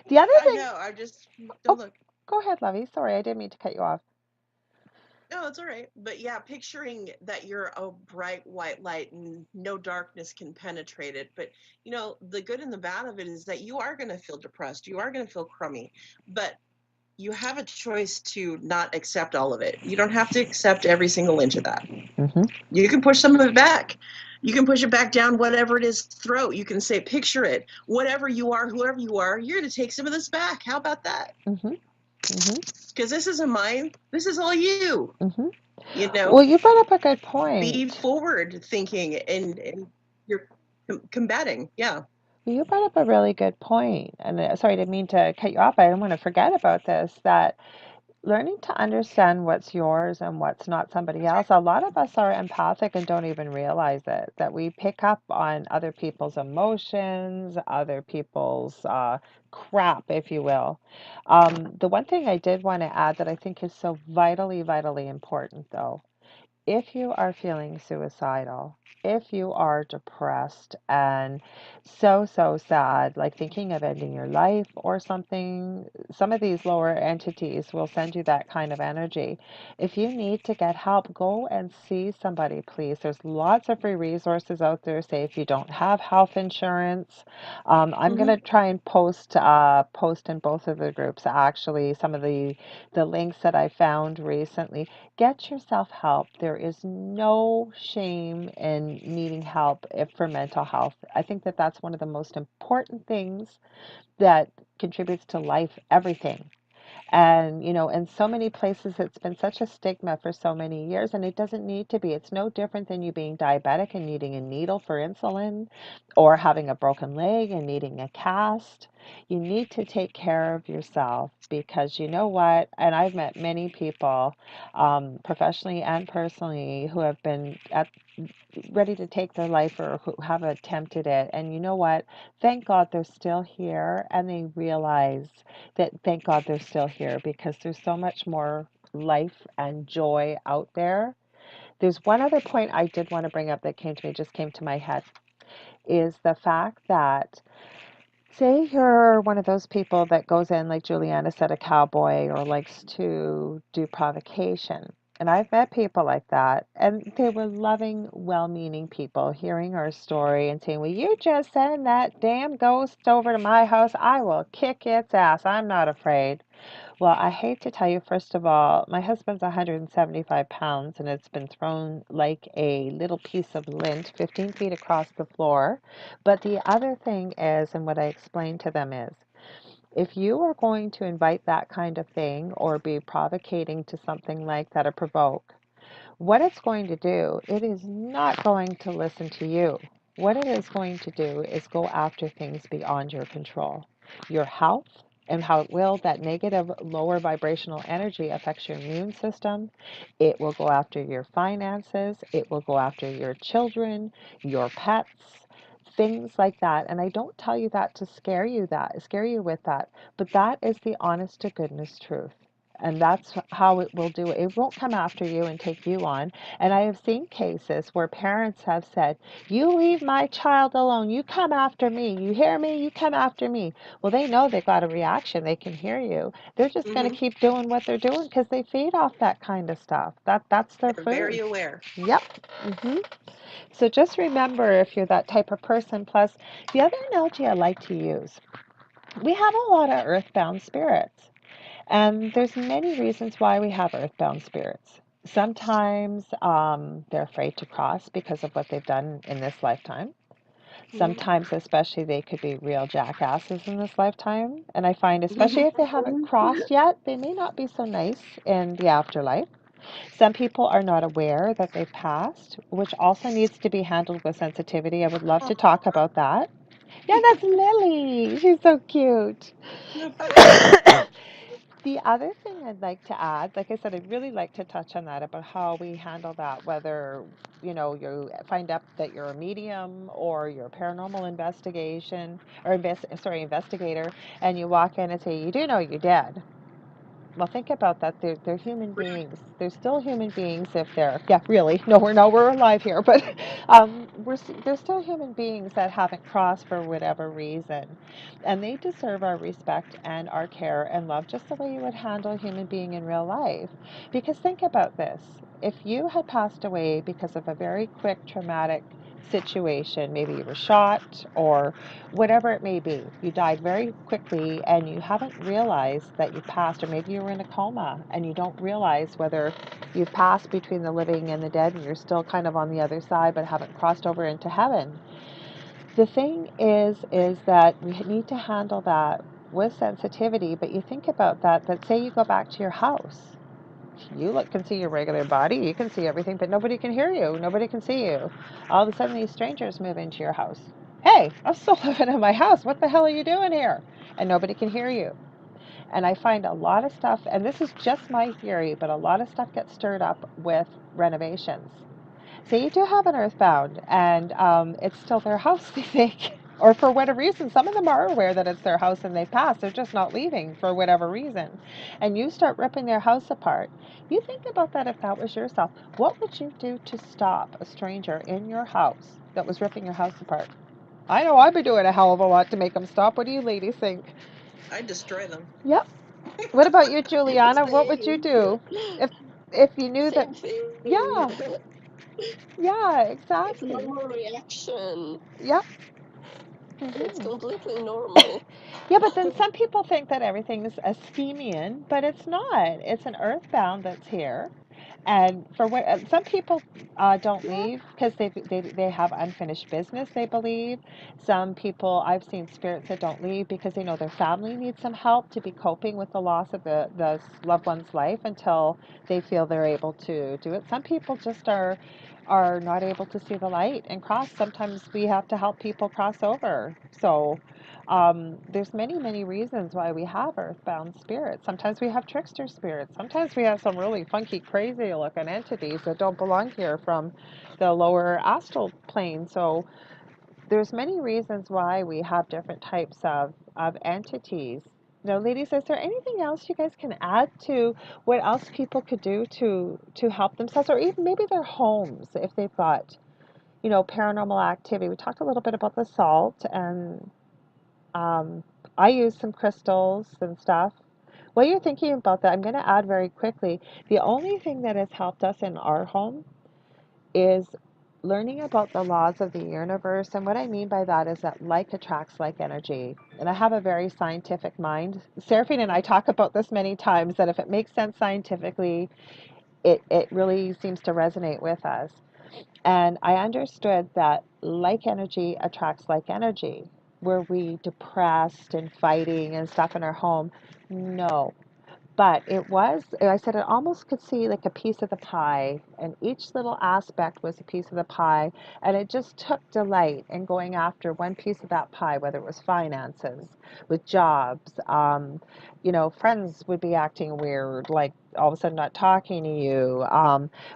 The other I thing. know. I just don't Oh, look. go ahead, Lovey. Sorry, I didn't mean to cut you off. No, it's all right. But yeah, picturing that you're a bright white light and no darkness can penetrate it. But, you know, the good and the bad of it is that you are going to feel depressed. You are going to feel crummy. But you have a choice to not accept all of it. You don't have to accept every single inch of that. Mm-hmm. You can push some of it back. You can push it back down, whatever it is, throat. You can say, picture it. Whatever you are, whoever you are, you're going to take some of this back. How about that? Mm-hmm. Mm-hmm. Because this isn't mine. This is all you. Mm-hmm. You know? Well, you brought up a good Be point. forward thinking, and you're combating. Yeah. You brought up a really good point, and sorry, I didn't mean to cut you off. I don't want to forget about this. That learning to understand what's yours and what's not somebody That's right. else. A lot of us are empathic and don't even realize it, that we pick up on other people's emotions, other people's crap, if you will. The one thing I did want to add that I think is so vitally, vitally important, though, if you are feeling suicidal, if you are depressed and so, so sad, like thinking of ending your life or something, some of these lower entities will send you that kind of energy. If you need to get help, go and see somebody, please. There's lots of free resources out there. Say if you don't have health insurance, I'm going Mm-hmm. to try and post in both of the groups actually some of the links that I found recently. Get yourself help. There is no shame in needing help if for mental health. I think that that's one of the most important things that contributes to life, everything. And, in so many places, it's been such a stigma for so many years, and it doesn't need to be. It's no different than you being diabetic and needing a needle for insulin, or having a broken leg and needing a cast. You need to take care of yourself because you know what? And I've met many people, professionally and personally, who have been ready to take their life or who have attempted it. And you know what? Thank God they're still here and they realize that thank God they're still here because there's so much more life and joy out there. There's one other point I did want to bring up that just came to my head, is the fact that say you're one of those people that goes in, like Juliana said, a cowboy or likes to do provocation. And I've met people like that, and they were loving, well meaning people hearing our story and saying, "Well, you just send that damn ghost over to my house. I will kick its ass. I'm not afraid." Well, I hate to tell you, first of all, my husband's 175 pounds and it's been thrown like a little piece of lint 15 feet across the floor. But the other thing is, and what I explained to them is, if you are going to invite that kind of thing or be provocating to something like that or provoke, what it's going to do, it is not going to listen to you. what it is going to do is go after things beyond your control. Your health and how it will, that negative lower vibrational energy affects your immune system. It will go after your finances. It will go after your children, your pets, things like that. And I don't tell you that to scare you with that, but that is the honest to goodness truth. And that's how it will do it. It won't come after you and take you on. And I have seen cases where parents have said, "You leave my child alone. You come after me. You hear me? You come after me." Well, they know they got a reaction. They can hear you. They're just going to Hmm. keep doing what they're doing because they feed off that kind of stuff. That's their They're very food. aware. Yep. hmm So just remember if you're that type of person. Plus, the other analogy I like to use, we have a lot of earthbound spirits. And there's many reasons why we have earthbound spirits. Sometimes they're afraid to cross because of what they've done in this lifetime. Hmm. Sometimes, especially, they could be real jackasses in this lifetime. And I find, especially if they haven't crossed yet, they may not be so nice in the afterlife. Some people are not aware that they've passed, which also needs to be handled with sensitivity. I would love to talk about that. Yeah, that's Lily. She's so cute. No puppy. The other thing I'd like to add, like I said, I'd really like to touch on that about how we handle that, whether, you find out that you're a medium or you're a paranormal investigation or investigator, and you walk in and say, "You do know you're dead." Well, think about that. They're human beings. They're still human beings if they're, yeah, really. No, we're alive here, but they're still human beings that haven't crossed for whatever reason. And they deserve our respect and our care and love just the way you would handle a human being in real life. Because think about this. If you had passed away because of a very quick traumatic situation, maybe you were shot or whatever it may be, you died very quickly and you haven't realized that you passed, or maybe you were in a coma and you don't realize whether you've passed between the living and the dead and you're still kind of on the other side but haven't crossed over into heaven. The thing is that we need to handle that with sensitivity, but you think about that say you go back to your house. You can see your regular body, you can see everything, but nobody can hear you, nobody can see you. All of a sudden, these strangers move into your house. "Hey, I'm still living in my house. What the hell are you doing here?" And nobody can hear you. And I find a lot of stuff, and this is just my theory, but a lot of stuff gets stirred up with renovations. So you do have an earthbound, and it's still their house, they think. Or for whatever reason, some of them are aware that it's their house and they've passed. They're just not leaving for whatever reason. And you start ripping their house apart. You think about that if that was yourself. What would you do to stop a stranger in your house that was ripping your house apart? I know I'd be doing a hell of a lot to make them stop. What do you ladies think? I destroy them. Yep. What about you, Juliana? What would you Same. do if if you knew that? Same thing. Yeah, yeah, It's a exactly. normal reaction. Yep. It's hmm completely normal. Yeah, but then some people think that everything's a schemian, but it's not. It's an earthbound that's here. And for what some people don't leave because they have unfinished business, they believe. Some people, I've seen spirits that don't leave because they know their family needs some help to be coping with the loss of the loved one's life until they feel they're able to do it. Some people just are not able to see the light and cross. Sometimes we have to help people cross over. So there's many reasons why we have earthbound spirits. Sometimes we have trickster spirits. Sometimes we have some really funky, crazy looking entities that don't belong here from the lower astral plane. So there's many reasons why we have different types of entities. Now, ladies, is there anything else you guys can add to what else people could do to help themselves, or even maybe their homes if they've got, paranormal activity? We talked a little bit about the salt and um, I use some crystals and stuff. While you're thinking about that, I'm going to add very quickly the only thing that has helped us in our home is learning about the laws of the universe. And what I mean by that is that like attracts like energy. And I have a very scientific mind. Seraphine and I talk about this many times that if it makes sense scientifically, it really seems to resonate with us. And I understood that like energy attracts like energy. Were we depressed and fighting and stuff in our home? No. But I said it almost could see like a piece of the pie, and each little aspect was a piece of the pie, and it just took delight in going after one piece of that pie, whether it was finances, with jobs. Friends would be acting weird, like all of a sudden not talking to you,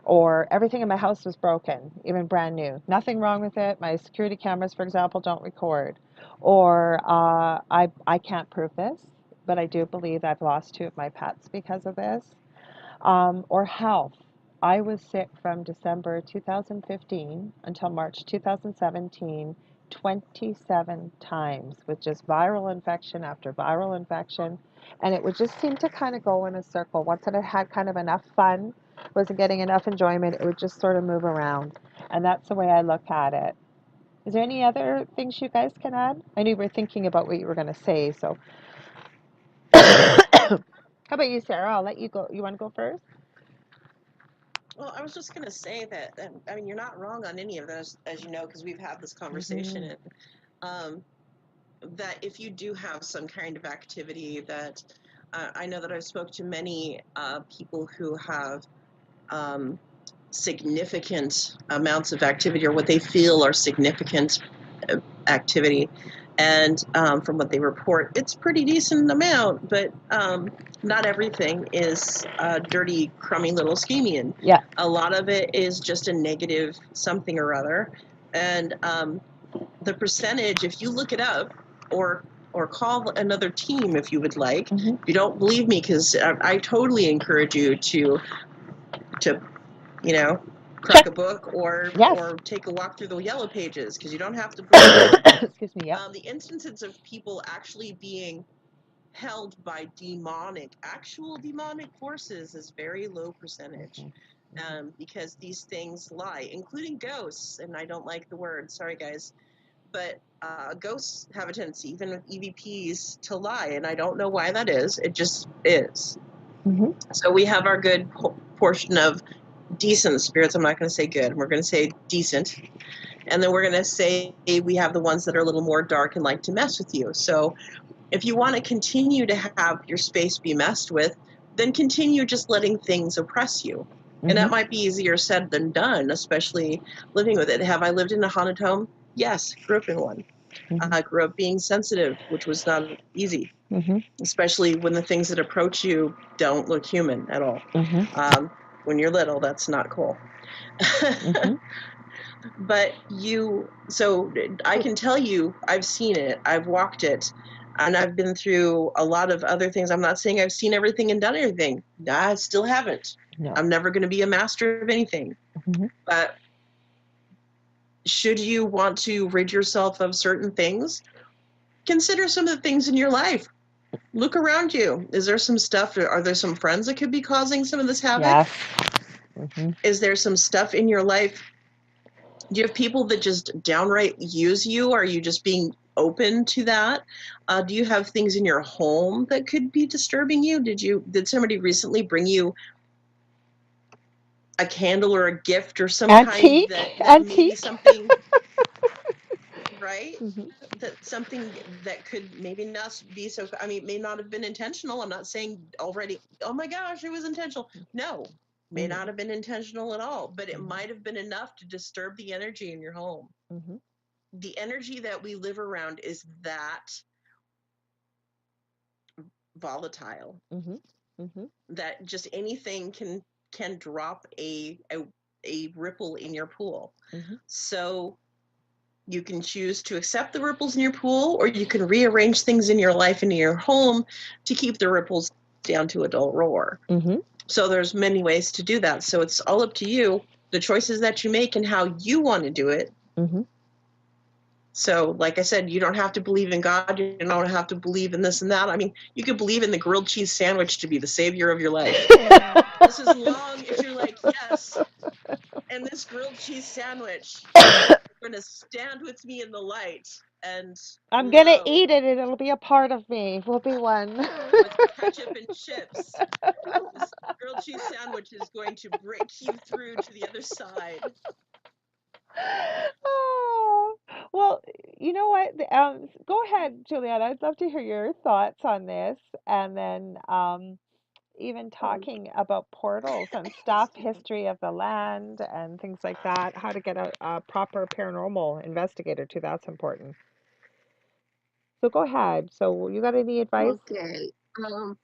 or everything in my house was broken, even brand new. Nothing wrong with it. My security cameras, for example, don't record. Or I can't prove this, but I do believe I've lost two of my pets because of this. Or health. I was sick from December 2015 until March 2017, 27 times with just viral infection after viral infection. And it would just seem to kind of go in a circle. Once it had kind of enough fun, wasn't getting enough enjoyment, it would just sort of move around. And that's the way I look at it. Is there any other things you guys can add? I knew you were thinking about what you were going to say, so. How about you, Sarah? I'll let you go. You want to go first? Well, I was just going to say that, I mean, you're not wrong on any of those, as you know, because we've had this conversation. Um, that if you do have some kind of activity that I know that I've spoke to many people who have um, significant amounts of activity, or what they feel are significant activity, and from what they report, it's pretty decent amount, but not everything is dirty, crummy little scheming. Yeah. A lot of it is just a negative something or other, and the percentage, if you look it up, or call another team if you would like. Mm-hmm. If you don't believe me, because I totally encourage you to crack Check. a book or Yes. take a walk through the yellow pages, because you don't have to believe me. Excuse me. Yep. The instances of people actually being held by actual demonic forces is very low percentage. Because these things lie, including ghosts, and I don't like the word, sorry guys, but ghosts have a tendency, even with EVPs, to lie, and I don't know why that is. It just is. Mm-hmm. So we have our good portion of decent spirits. I'm not going to say good. We're going to say decent. And then we're going to say we have the ones that are a little more dark and like to mess with you. So if you want to continue to have your space be messed with, then continue just letting things oppress you. Mm-hmm. And that might be easier said than done, especially living with it. Have I lived in a haunted home? Yes, grew up in one. Mm-hmm. I grew up being sensitive, which was not easy, Mm-hmm. especially when the things that approach you don't look human at all. Mm-hmm. When you're little, that's not cool. Mm-hmm. But so I can tell you, I've seen it, I've walked it, and I've been through a lot of other things. I'm not saying I've seen everything and done everything. I still haven't. No. I'm never going to be a master of anything. Mm-hmm. But should you want to rid yourself of certain things, consider some of the things in your life. Look around you. Is there some stuff? Are there some friends that could be causing some of this havoc? Yes. Mm-hmm. Is there some stuff in your life? Do you have people that just downright use you? Are you just being open to that? Do you have things in your home that could be disturbing you? Did somebody recently bring you a candle or a gift or some Antique. kind that maybe Antique. something, right? Mm-hmm. That something that could maybe not be so, I mean, may not have been intentional. I'm not saying already, oh my gosh, it was intentional. No, may not have been intentional at all, but it might have been enough to disturb the energy in your home. Mm-hmm. The energy that we live around is that volatile, Mm-hmm. Mm-hmm. that just anything can drop a ripple in your pool. Mm-hmm. So you can choose to accept the ripples in your pool, or you can rearrange things in your life and in your home to keep the ripples down to a dull roar. Mm-hmm. So there's many ways to do that. So it's all up to you, the choices that you make and how you want to do it. Mm-hmm. So, like I said, you don't have to believe in God. You don't have to believe in this and that. I mean, you could believe in the grilled cheese sandwich to be the savior of your life. Just as long as you're like, yes, and this grilled cheese sandwich, you're going to stand with me in the light and I'm gonna glow eat it and it'll be a part of me. We'll be one. with ketchup and chips. This grilled cheese sandwich is going to break you through to the other side. Oh, well, you know what? Go ahead, Juliana. I'd love to hear your thoughts on this, and then even Um, talking about portals and stuff, Excuse me. history of the land and things like that, how to get a proper paranormal investigator too. That's important. So go ahead. So you got any advice? okay. Um,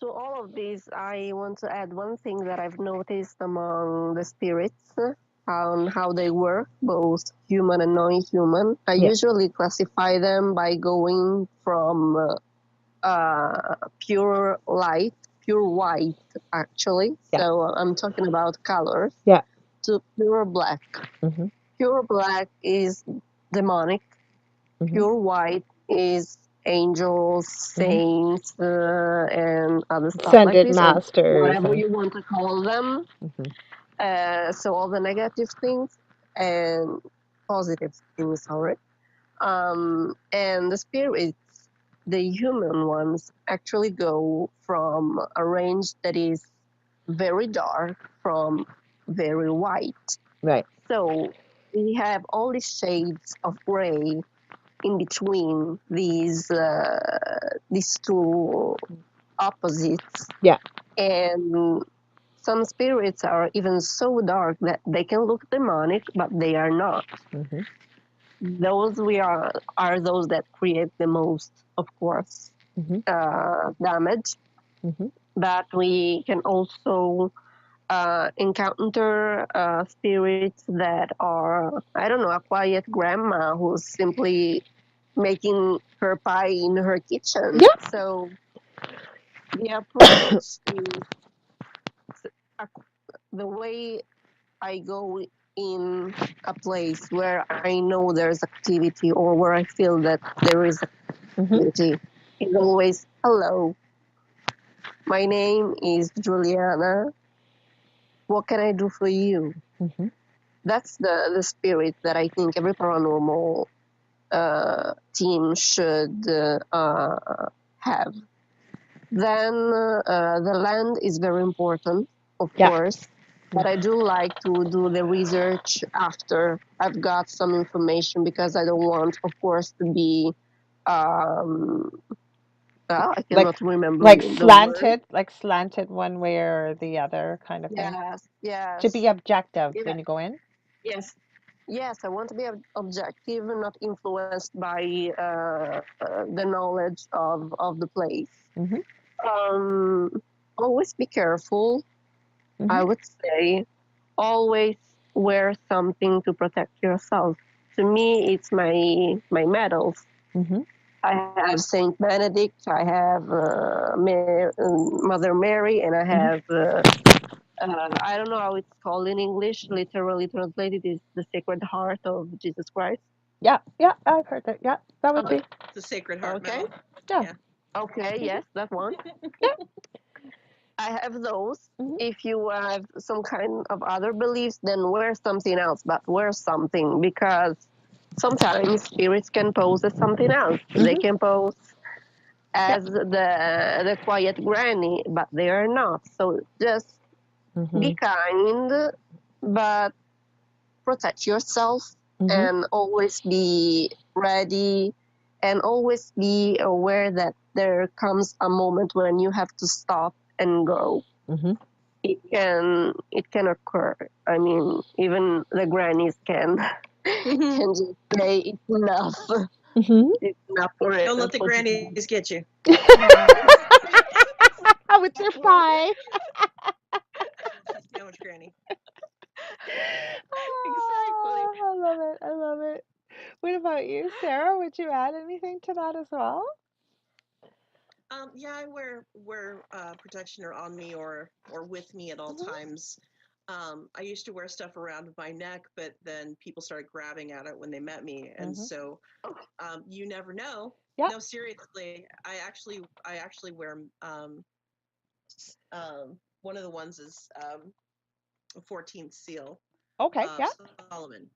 to all of these, I want to add one thing that I've noticed among the spirits on how they work, both human and non-human. I Yeah. usually classify them by going from pure light, pure white, actually. Yeah. So I'm talking about colors, Yeah. to pure black. Mhm. Pure black is demonic. Mhm. Pure white is angels, Mhm. saints, and other stuff like Ascended this, or masters whatever and you want to call them. mhm. So all the negative things and positive things, sorry. And the spirits, the human ones, actually go from a range that is very dark from very white. Right. So we have all these shades of gray in between these two opposites, Yeah. and some spirits are even so dark that they can look demonic, but they are not. Mhm. Those are those that create the most, of course, Mhm. damage. Mhm. But we can also encounter spirits that are, I don't know, a quiet grandma who's simply making her pie in her kitchen. Yeah. So the approach is the way I go in a place where I know there's activity or where I feel that there is Mhm. activity is always hello. My name is Juliana. What can I do for you? Mhm. That's the spirit that I think every paranormal team should have. Then the land is very important, of Yeah. course, but I do like to do the research after I've got some information because I don't want, of course, to be. Um, I Like cannot remember the word. like slanted one way or the other kind of thing. Yes, To be yes, objective yeah, when you go in. yes, yes. I want to be objective and not influenced by the knowledge of the place. Mhm. Um, always be careful. I Mhm. would say always wear something to protect yourself. To me, it's my medals. Mhm. I have Saint Benedict, I have Mother Mary, and I Mhm. have I don't know how it's called in English. Literally translated is the Sacred Heart of Jesus Christ. Yeah. Yeah. I've heard that. Yeah. That would Okay, be. The Sacred Heart okay, Medal. Yeah. Yeah. okay. Mhm. Yes, that one. Yeah. I have those. Mhm. If you have some kind of other beliefs, then wear something else, but wear something because sometimes spirits can pose as something else. They Mhm. can pose Yeah. as the quiet granny, but they are not. So just be Mhm. kind, but protect yourself Mhm. and always be ready and always be aware that there comes a moment when you have to stop and go. Mhm. It can occur. I mean, even the grannies can Hmm. can just say it's enough. Mhm. It's enough for it Don't let the for today. grannies get you. Yes, With your exactly. pie. Sandwich granny. Exactly. Ah, I love it. I love it. What about you, Sarah? Would you add anything to that as well? Yeah, I wear protection on me or with me at all Mhm. times. I used to wear stuff around my neck, but then people started grabbing at it when they met me, and Mhm. so you never know. Yeah. No, seriously, I actually wear one of the ones is 14th seal Okay. of Yeah. Solomon,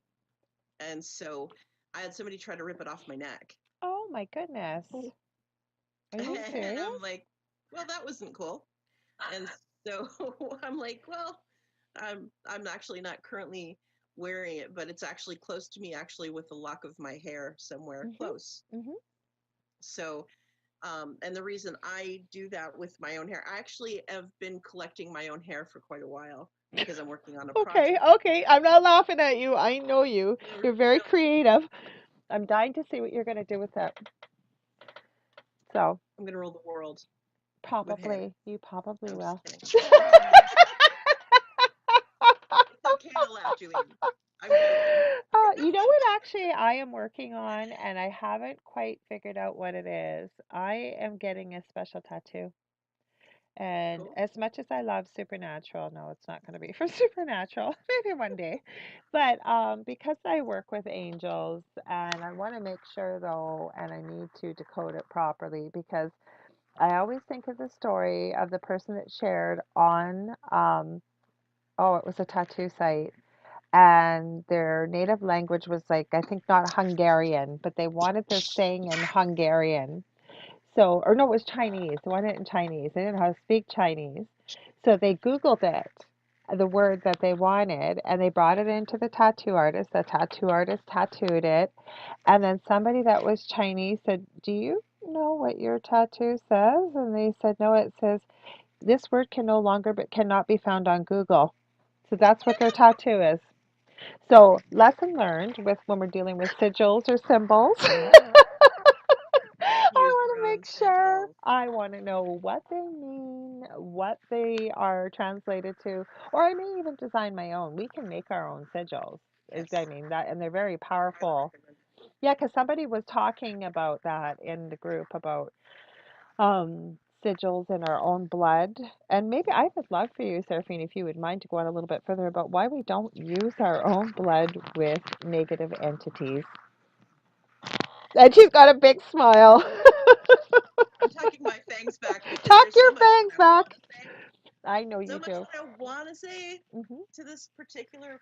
and so I had somebody try to rip it off my neck, Oh my goodness. Are you and serious? I'm like, well, that wasn't cool. And so I'm like, well, I'm actually not currently wearing it, but it's actually close to me, actually with a lock of my hair somewhere Mhm. close. Mhm. So And the reason I do that with my own hair, I actually have been collecting my own hair for quite a while because I'm working on a Okay, project. okay. I'm not laughing at you. I know you. You're very No, creative. I'm dying to see what you're going to do with it. So, I'm gonna rule the world with hair. probably, you probably No, I'm just will. kidding. It's okay to laugh, Julian. I'm joking. You know what actually I am working on, and I haven't quite figured out what it is. I am getting a special tattoo. And Cool. as much as I love Supernatural, no, it's not going to be for Supernatural, maybe one day. But because I work with angels, and I want to make sure though, and I need to decode it properly because I always think of the story of the person that shared on, oh, it was a tattoo site, and their native language was like, I think not Hungarian, but they wanted this thing in Hungarian. So, or no, it was Chinese. They wanted it in Chinese. They didn't know how to speak Chinese. So they Googled it, the word that they wanted, and they brought it into the tattoo artist. The tattoo artist tattooed it. And then somebody that was Chinese said, "Do you know what your tattoo says?" And they said, "No, it says this word can no longer but cannot be found on Google." So that's what their tattoo is. So, lesson learned with when we're dealing with sigils or symbols. I Use want your to own make sure. sigil. I want to know what they mean, what they are translated to, or I may even design my own. We can make our own sigils. I Yes, mean that, and they're very highly powerful. recommend it. Yeah, because somebody was talking about that in the group about sigils in our own blood, and maybe I would love for you, Seraphine, if you would mind to go on a little bit further about why we don't use our own blood with negative entities. And she's got a big smile. I'm tucking my fangs back because Tuck there's so your much fangs that I want back. to say. I know So you much do. that I want to say Mhm. to this particular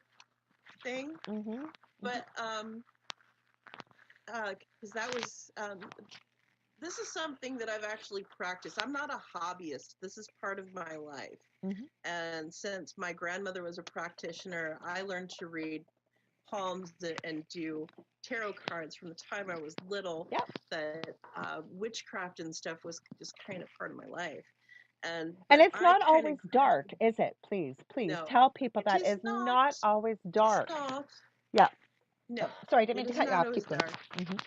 thing, Mhm. Mhm. but because that was this is something that I've actually practiced. I'm not a hobbyist. This is part of my life. Mhm. And since my grandmother was a practitioner, I learned to read palms and do tarot cards from the time I was little. Yep. That witchcraft and stuff was just kind of part of my life. And And but it's I not kind of always dark, is it? Please, please no, tell people it that is is not. not always It is dark. not. Yeah. No, Sorry, I didn't mean it to is cut you not off. always Keep going. dark. Mhm.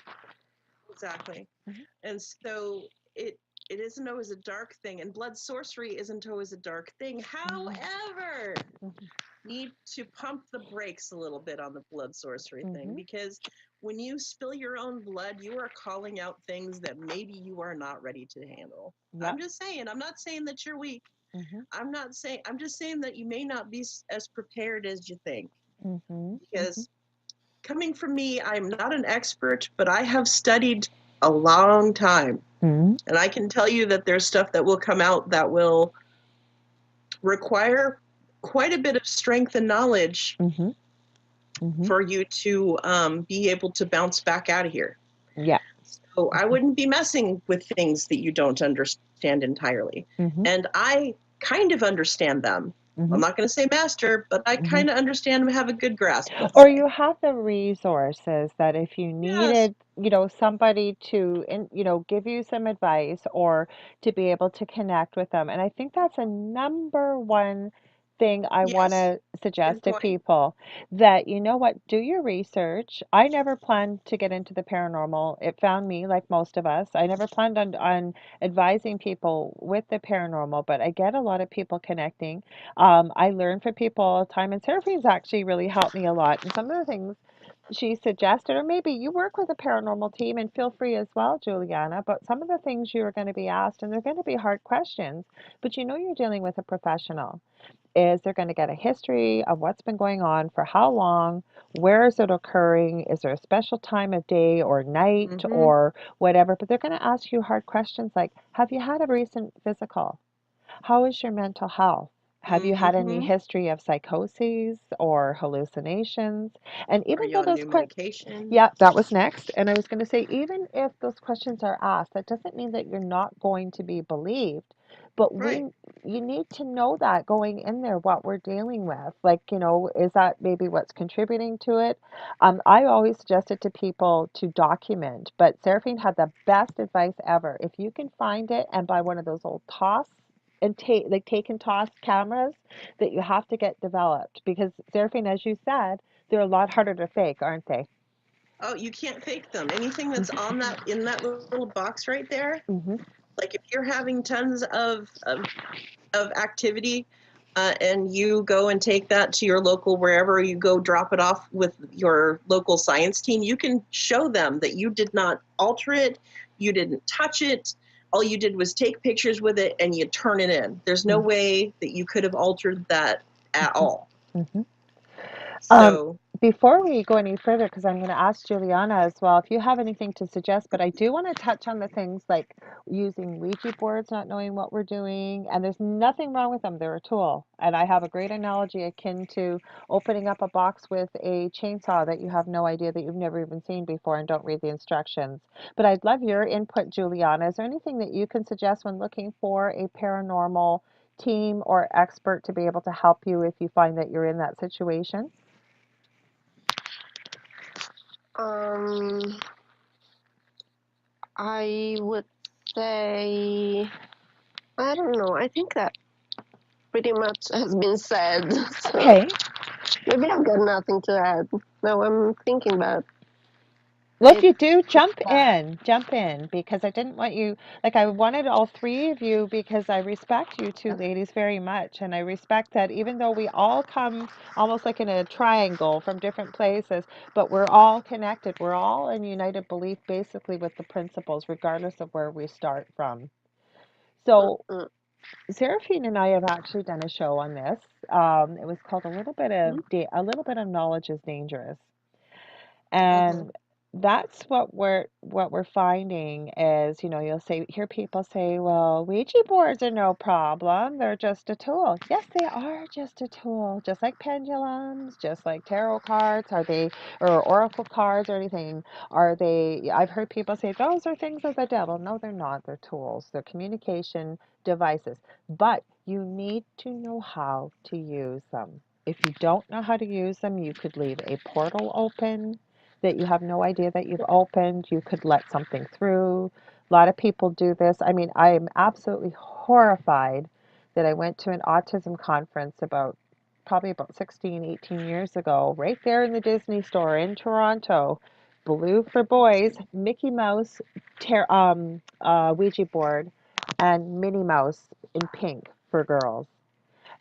Exactly. Mhm. And so it isn't always a dark thing, and blood sorcery isn't always a dark thing. However, Mhm. need to pump the brakes a little bit on the blood sorcery thing, Mhm. because when you spill your own blood, you are calling out things that maybe you are not ready to handle. Yep. I'm just saying, I'm not saying that you're weak. Mhm. I'm just saying that you may not be as prepared as you think. Mhm. Mhm. Because coming from me, I'm not an expert, but I have studied a long time. Mhm. And I can tell you that there's stuff that will come out that will require quite a bit of strength and knowledge Mhm. Mhm. for you to be able to bounce back out of here. Yeah. So I wouldn't be messing with things that you don't understand entirely. Mhm. And I kind of understand them. I'm Mhm. not going to say master, but I Mhm. kind of understand them, have a good grasp, let's Or say. you have the resources that if you Yes. needed, somebody to, give you some advice or to be able to connect with them. And I think that's a number one thing I want Yes. to suggest Good to point. people that, you know what, do your research. I never planned to get into the paranormal. It found me like most of us. I never planned on advising people with the paranormal, but I get a lot of people connecting. I learn from people all the time, and Seraphine's actually really helped me a lot. And some of the things she suggested, or maybe you work with a paranormal team, and feel free as well, Juliana. But some of the things you are going to be asked, and they're going to be hard questions, but you're dealing with a professional. Is they're going to get a history of what's been going on for how long, where is it occurring, is there a special time of day or night Mm-hmm. or whatever, but they're going to ask you hard questions like, have you had a recent physical? How is your mental health? Have you had any Mm-hmm. history of psychoses or hallucinations? And Are even you though on those new medication? yeah, that was next. And I was going to say, even if those questions are asked, that doesn't mean that you're not going to be believed. But Right. you need to know that going in there, what we're dealing with. Like, is that maybe what's contributing to it? I always suggested to people to document, but Seraphine had the best advice ever. If you can find it and buy one of those old toss and take and toss cameras that you have to get developed, because Seraphine, as you said, they're a lot harder to fake, aren't they? Oh, you can't fake them. Anything that's on that in that little box right there, Mm-hmm. like if you're having tons of activity, and you go and take that to your local, wherever you go, drop it off with your local science team, you can show them that you did not alter it, you didn't touch it, all you did was take pictures with it and you turn it in. There's no way that you could have altered that at all. Mm-hmm. Um, So Before we go any further, because I'm going to ask Juliana as well, if you have anything to suggest, but I do want to touch on the things like using Ouija boards, not knowing what we're doing, and there's nothing wrong with them. They're a tool. And I have a great analogy akin to opening up a box with a chainsaw that you have no idea, that you've never even seen before, and don't read the instructions. But I'd love your input, Juliana. Is there anything that you can suggest when looking for a paranormal team or expert to be able to help you if you find that you're in that situation? Um, I would say, I don't know. I think that pretty much has been said. So Okay. maybe I've got nothing to add. Now I'm thinking about Well, if it. you do, Yeah. jump in, because I didn't want you, like, I wanted all three of you because I respect you two ladies very much. And I respect that even though we all come almost like in a triangle from different places, but we're all connected. We're all in united belief basically with the principles, regardless of where we start from. So, Mm-mm. Seraphine and I have actually done a show on this. It was called A Little Bit of Knowledge is Dangerous. Uh-huh. And that's what we're finding is, you'll hear people say, well, Ouija boards are no problem. They're just a tool. Yes, they are just a tool, just like pendulums, just like tarot cards. Are they, or oracle cards or anything? Are they, I've heard people say those are things of the devil. No, they're not. They're tools. They're communication devices. But you need to know how to use them. If you don't know how to use them, you could leave a portal open that you have no idea that you've opened. You could let something through. A lot of people do this. I mean, I am absolutely horrified that I went to an autism conference probably about 16, 18 years ago, right there in the Disney store in Toronto. Blue for boys, Mickey Mouse Ouija board, and Minnie Mouse in pink for girls.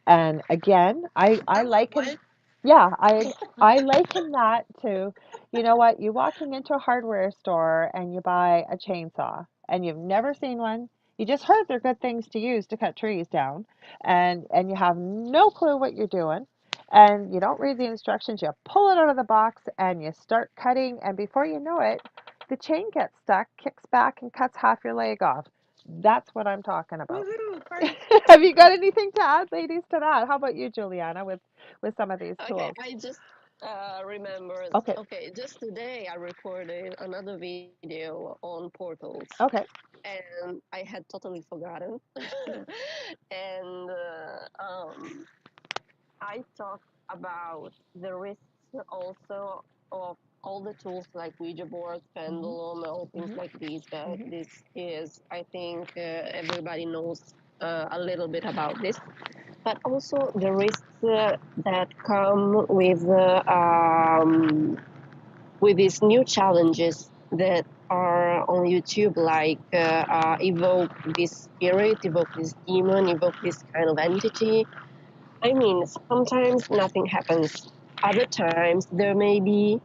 And again, I liken, what? yeah, I liken that to, you know what, you walking into a hardware store and you buy a chainsaw and you've never seen one. You just heard they're good things to use to cut trees down, and you have no clue what you're doing, and you don't read the instructions. You pull it out of the box and you start cutting, and before you know it, the chain gets stuck, kicks back, and cuts half your leg off. That's what I'm talking about. Woohoo! Party. Have you got anything to add, ladies, to that? How about you, Juliana, with some of these Okay, tools? I just remembered. Okay, Okay, just today I recorded another video on portals, okay. and I had totally forgotten. And I talked about the risks also of all the tools like Ouija boards, Mhm, pendulum, all things mhm, like these. That mhm. this is, I think, everybody knows a little bit about this, but also the risks that come with these new challenges that are on YouTube, like evoke this spirit, evoke this demon, evoke this kind of entity. I mean, sometimes nothing happens. Other times there maybe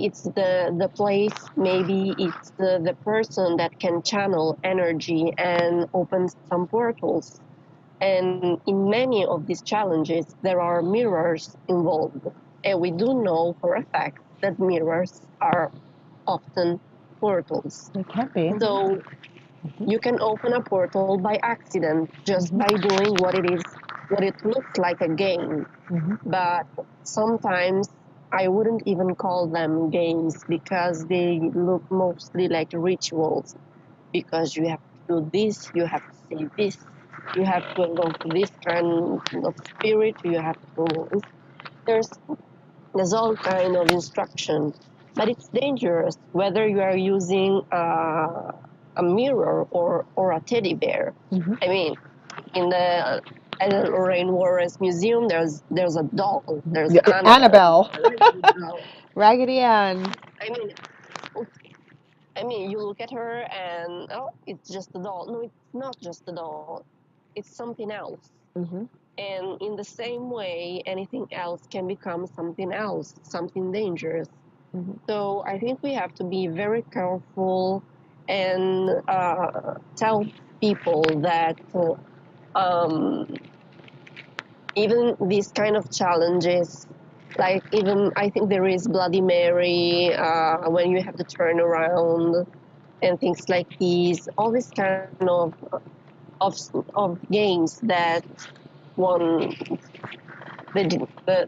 it's the place, maybe it's the person that can channel energy and open some portals. And in many of these challenges, there are mirrors involved. And we do know for a fact that mirrors are often portals. It can be. So Mhm, you can open a portal by accident just mhm, by doing what it looks like a game. mhm. But sometimes I wouldn't even call them games because they look mostly like rituals, because you have to do this, you have to say this. you have to invoke this kind of spirit, you have to. There's there's all kind of instruction, but it's dangerous whether you are using a mirror or a teddy bear. Hmm. I mean, in the Lorraine Warren's museum, there's a doll. There's Yeah, Annabelle, Annabelle, a Raggedy doll. Raggedy Ann. I mean, you look at her and oh, it's just a doll. No, it's not just a doll. It's something else. Hmm. And in the same way, anything else can become something else, something dangerous. Hmm. So I think we have to be very careful and tell people that um, even these kind of challenges, like even I think there is Bloody Mary when you have to turn around and things like these, all these kind of of games that one the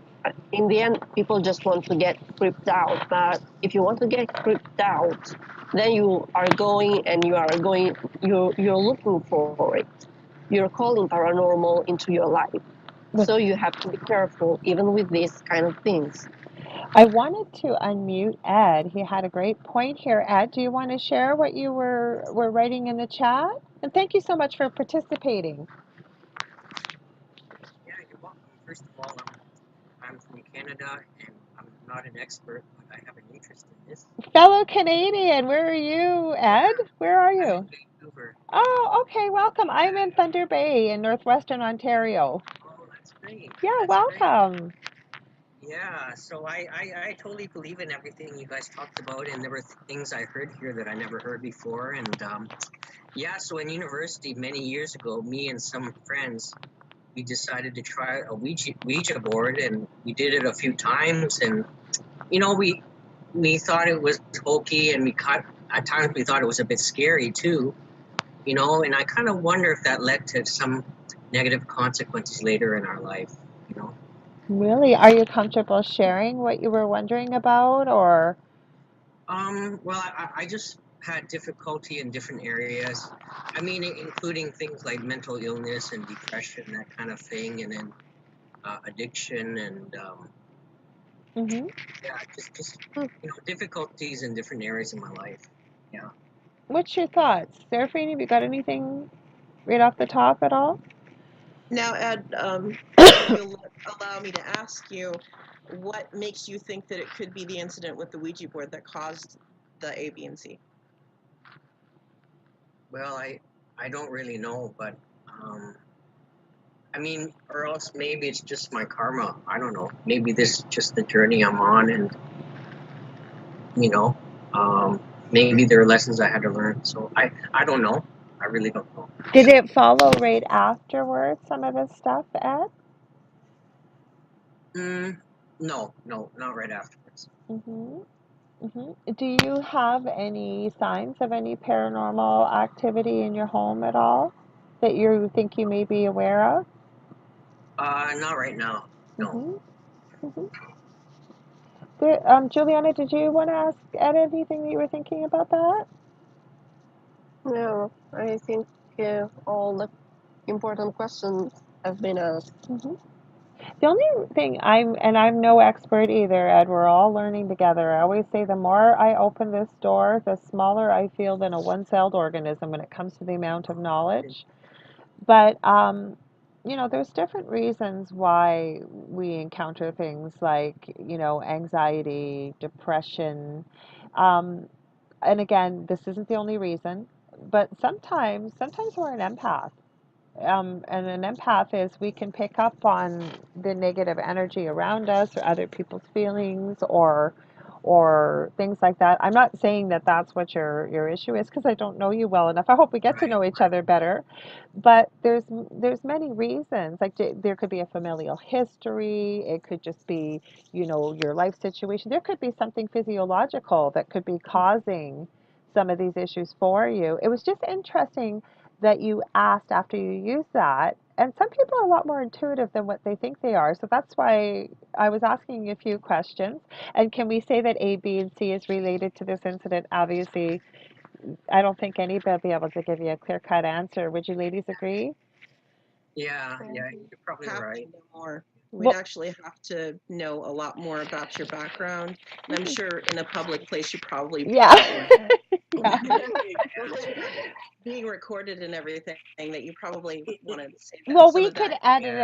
in the end people just want to get creeped out. But if you want to get creeped out, then you are going and you're looking for it. You're calling paranormal into your life. So you have to be careful even with these kind of things. I wanted to unmute Ed. He had a great point here. Ed, do you want to share what you were writing in the chat? And thank you so much for participating. Yeah, you're welcome. First of all, I'm from Canada and I'm not an expert, but I have an interest in this. Fellow Canadian, where are you, Ed? Yeah, Where are I'm you? in Vancouver. Oh, okay, welcome. I'm in Yeah. Thunder Bay in northwestern Ontario. Oh, that's great. Yeah, That's great. welcome. Yeah, so I totally believe in everything you guys talked about, and there were things I heard here that I never heard before. And yeah, so in university many years ago, me and some friends, we decided to try a Ouija board, and we did it a few times, and you know, we thought it was hokey, and at times we thought it was a bit scary too, you know. And I kind of wonder if that led to some negative consequences later in our life, you know. Really? Are you comfortable sharing what you were wondering about or? Well, I just had difficulty in different areas. I mean, including things like mental illness and depression, that kind of thing, and then addiction, and Hmm. yeah, just you know, difficulties in different areas of my life. Yeah. What's your thoughts? Seraphine, have you got anything right off the top at all? Now, Ed, if you'll allow me to ask you, what makes you think that it could be the incident with the Ouija board that caused the A, B, and C? Well, I don't really know, but um, I mean, or else maybe it's just my karma. I don't know. Maybe this is just the journey I'm on, and you know, um, maybe there are lessons I had to learn. So I don't know. I really don't know. Did it follow right afterwards, some of this stuff, Ed? Mm, no, not right afterwards. Hmm. Hmm. Do you have any signs of any paranormal activity in your home at all that you think you may be aware of? Not right now. No. Hmm. Hmm. Juliana, did you want to ask Ed anything that you were thinking about that? Yeah, I think all the important questions have been asked. Hmm. The only thing I'm no expert either, Ed, we're all learning together. I always say the more I open this door, the smaller I feel than a one-celled organism when it comes to the amount of knowledge. But there's different reasons why we encounter things like, anxiety, depression. Um, and again, this isn't the only reason, but sometimes we're an empath. And an empath is we can pick up on the negative energy around us or other people's feelings or things like that. I'm not saying that that's what your issue is because I don't know you well enough. I hope we get to Right, know each right. other better. But there's many reasons. Like there could be a familial history. It could just be, your life situation. There could be something physiological that could be causing some of these issues for you. It was just interesting that you asked after you use that. And some people are a lot more intuitive than what they think they are. So that's why I was asking you a few questions. And can we say that A, B, and C is related to this incident? Obviously, I don't think anybody will be able to give you a clear cut answer. Would you ladies agree? Yeah, you're probably Have right. to know more. We'd Well, actually have to know a lot more about your background. And I'm mhm. sure in a public place you probably Yeah. don't want Yeah. being recorded and everything that you probably want to save that Well, some we of could that. edit Yeah. it.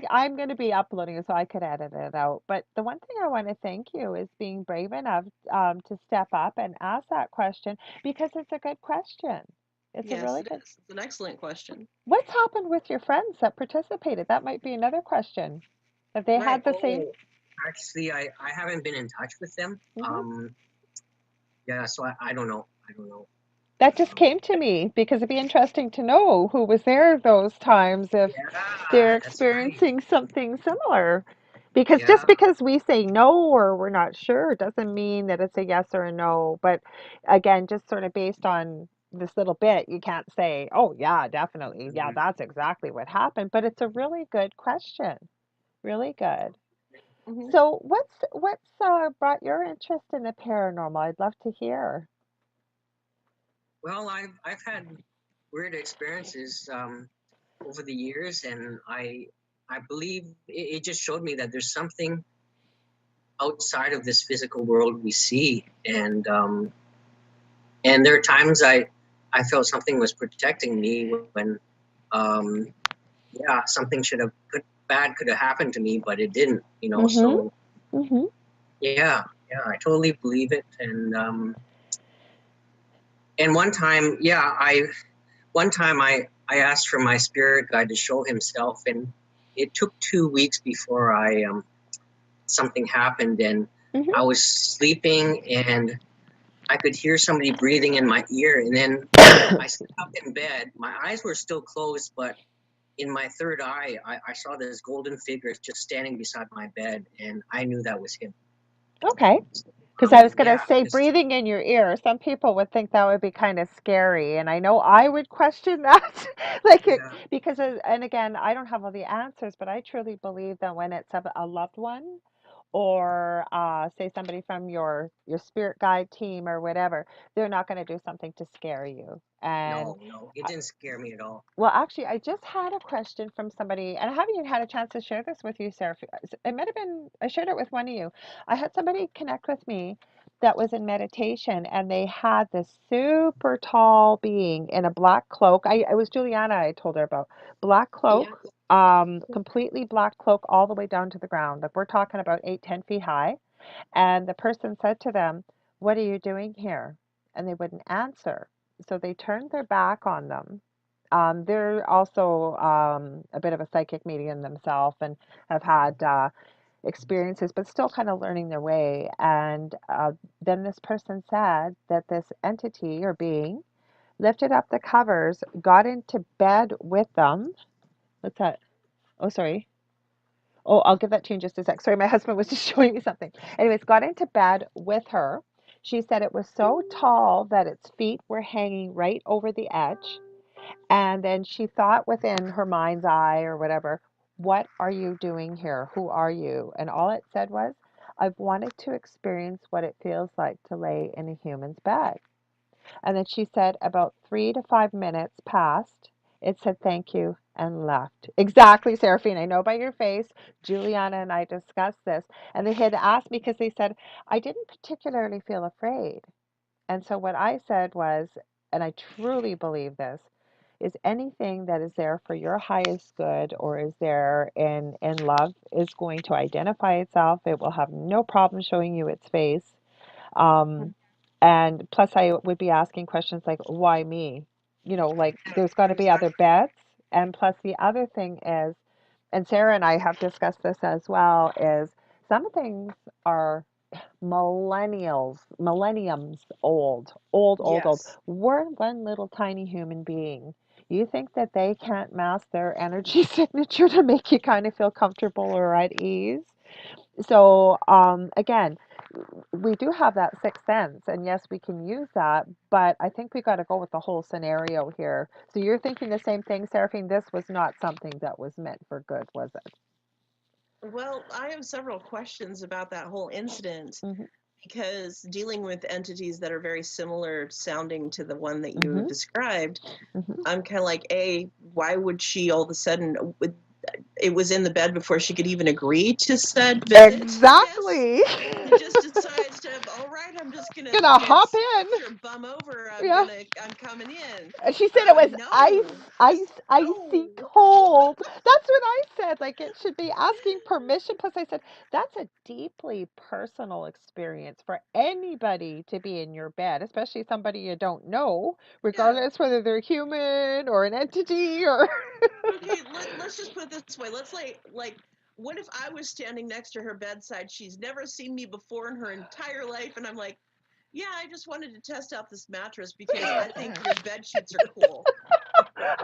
I'm going to be uploading it, so I could edit it out. But the one thing I want to thank you is being brave enough to step up and ask that question because it's a good question. It's a Yes, really it good. is. It's an excellent question. What's happened with your friends that participated? That might be another question. Have they Right. had the same? Oh, actually, I haven't been in touch with them. Mhm. Yeah, so I don't know. I don't know. That just Um, came to me because it'd be interesting to know who was there those times if they're yeah, that's right. experiencing something similar. Because just Yeah, because we say no or we're not sure doesn't mean that it's a yes or a no. But again, just sort of based on this little bit, you can't say, oh, yeah, definitely. Yeah, mhm. that's exactly what happened. But it's a really good question. Really good. Hmm. So what's brought your interest in the paranormal? I'd love to hear. Well, I've had weird experiences over the years, and I believe it just showed me that there's something outside of this physical world we see, and there are times I felt something was protecting me when um, yeah, something should have bad could have happened to me, but it didn't, you know. Mm-hmm. So Mm-hmm. yeah, I totally believe it. And one time, I asked for my spirit guide to show himself, and it took 2 weeks before I something happened, and I was sleeping, and I could hear somebody breathing in my ear, and then I sat up in bed. My eyes were still closed, but in my third eye, I saw this golden figure just standing beside my bed, and I knew that was him. Okay. Because I was going to Yeah, say, just breathing in your ear, some people would think that would be kind of scary. And I know I would question that. Like it, yeah, because, and again, I don't have all the answers, but I truly believe that when it's a loved one or say somebody from your spirit guide team or whatever, they're not going to do something to scare you. And no, it didn't scare me at all. well, actually, I just had a question from somebody, and I haven't even had a chance to share this with you, Sarah. It might have been, I shared it with one of you. I had somebody connect with me that was in meditation, and they had this super tall being in a black cloak. It was Juliana I told her about. Black Yeah. cloak, completely black cloak all the way down to the ground. Like we're talking about 8, 10 feet high. And the person said to them, "What are you doing here?" And they wouldn't answer. So they turned their back on them. They're also a bit of a psychic medium themselves and have had experiences, but still kind of learning their way. And then this person said that this entity or being lifted up the covers, got into bed with them. What's that? Oh, sorry. Oh, I'll give that to you in just a sec. Sorry, my husband was just showing me something. Anyways, got into bed with her. She said it was so tall that its feet were hanging right over the edge. And then she thought within her mind's eye or whatever, what are you doing here? Who are you? And all it said was, I've wanted to experience what it feels like to lay in a human's bed. And then she said about 3 to 5 minutes passed. It said thank you and left. Exactly, Seraphine. I know by your face. Juliana and I discussed this. And they had asked me because they said, I didn't particularly feel afraid. And so what I said was, and I truly believe this, is anything that is there for your highest good or is there in love is going to identify itself. It will have no problem showing you its face. Um, and plus, I would be asking questions like, why me? Like there's got to be other Exactly. bets. And plus, the other thing is, and Sarah and I have discussed this as well, is some things are millenniums old, old, old, old. Yes. We're one little tiny human being. You think that they can't mask their energy signature to make you kind of feel comfortable or at ease? So, again, we do have that sixth sense, and yes, we can use that, but I think we got to go with the whole scenario here. So you're thinking the same thing, Seraphine? This was not something that was meant for good, was it? Well, I have several questions about that whole incident Mm-hmm. because dealing with entities that are very similar sounding to the one that you Mm-hmm. described, Mm-hmm. I'm kind of like, A, why would she all of a sudden, it was in the bed before she could even agree to said visit, I guess. Exactly. She just decides to, all right, I'm just gonna, Gonna hop in. put your bum over. Yeah. I'm coming in. She said it was No, just icy no. cold. That's what I said. Like it should be asking permission. Plus, I said that's a deeply personal experience for anybody to be in your bed, especially somebody you don't know, Yeah. regardless whether they're human or an entity or. Okay, let's just put it this way. Let's what if I was standing next to her bedside? She's never seen me before in her entire life, and I'm like, yeah, I just wanted to test out this mattress because I think your bed sheets are cool.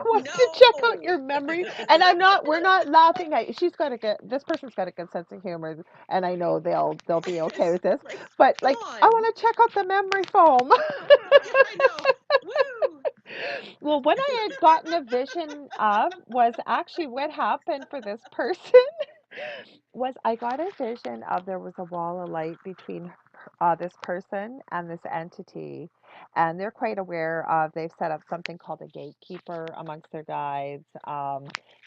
Want to check out No. your memory, and we're not laughing at. This person's got a good sense of humor, and I know they'll be okay with this. Like, But come like, I on. want to check out the memory foam. Yeah, I know. Woo. Well, what I had gotten a vision of was actually what happened for this person was I got a vision of there was a wall of light between this person and this entity, and they're quite aware of. They've set up something called a gatekeeper amongst their guides.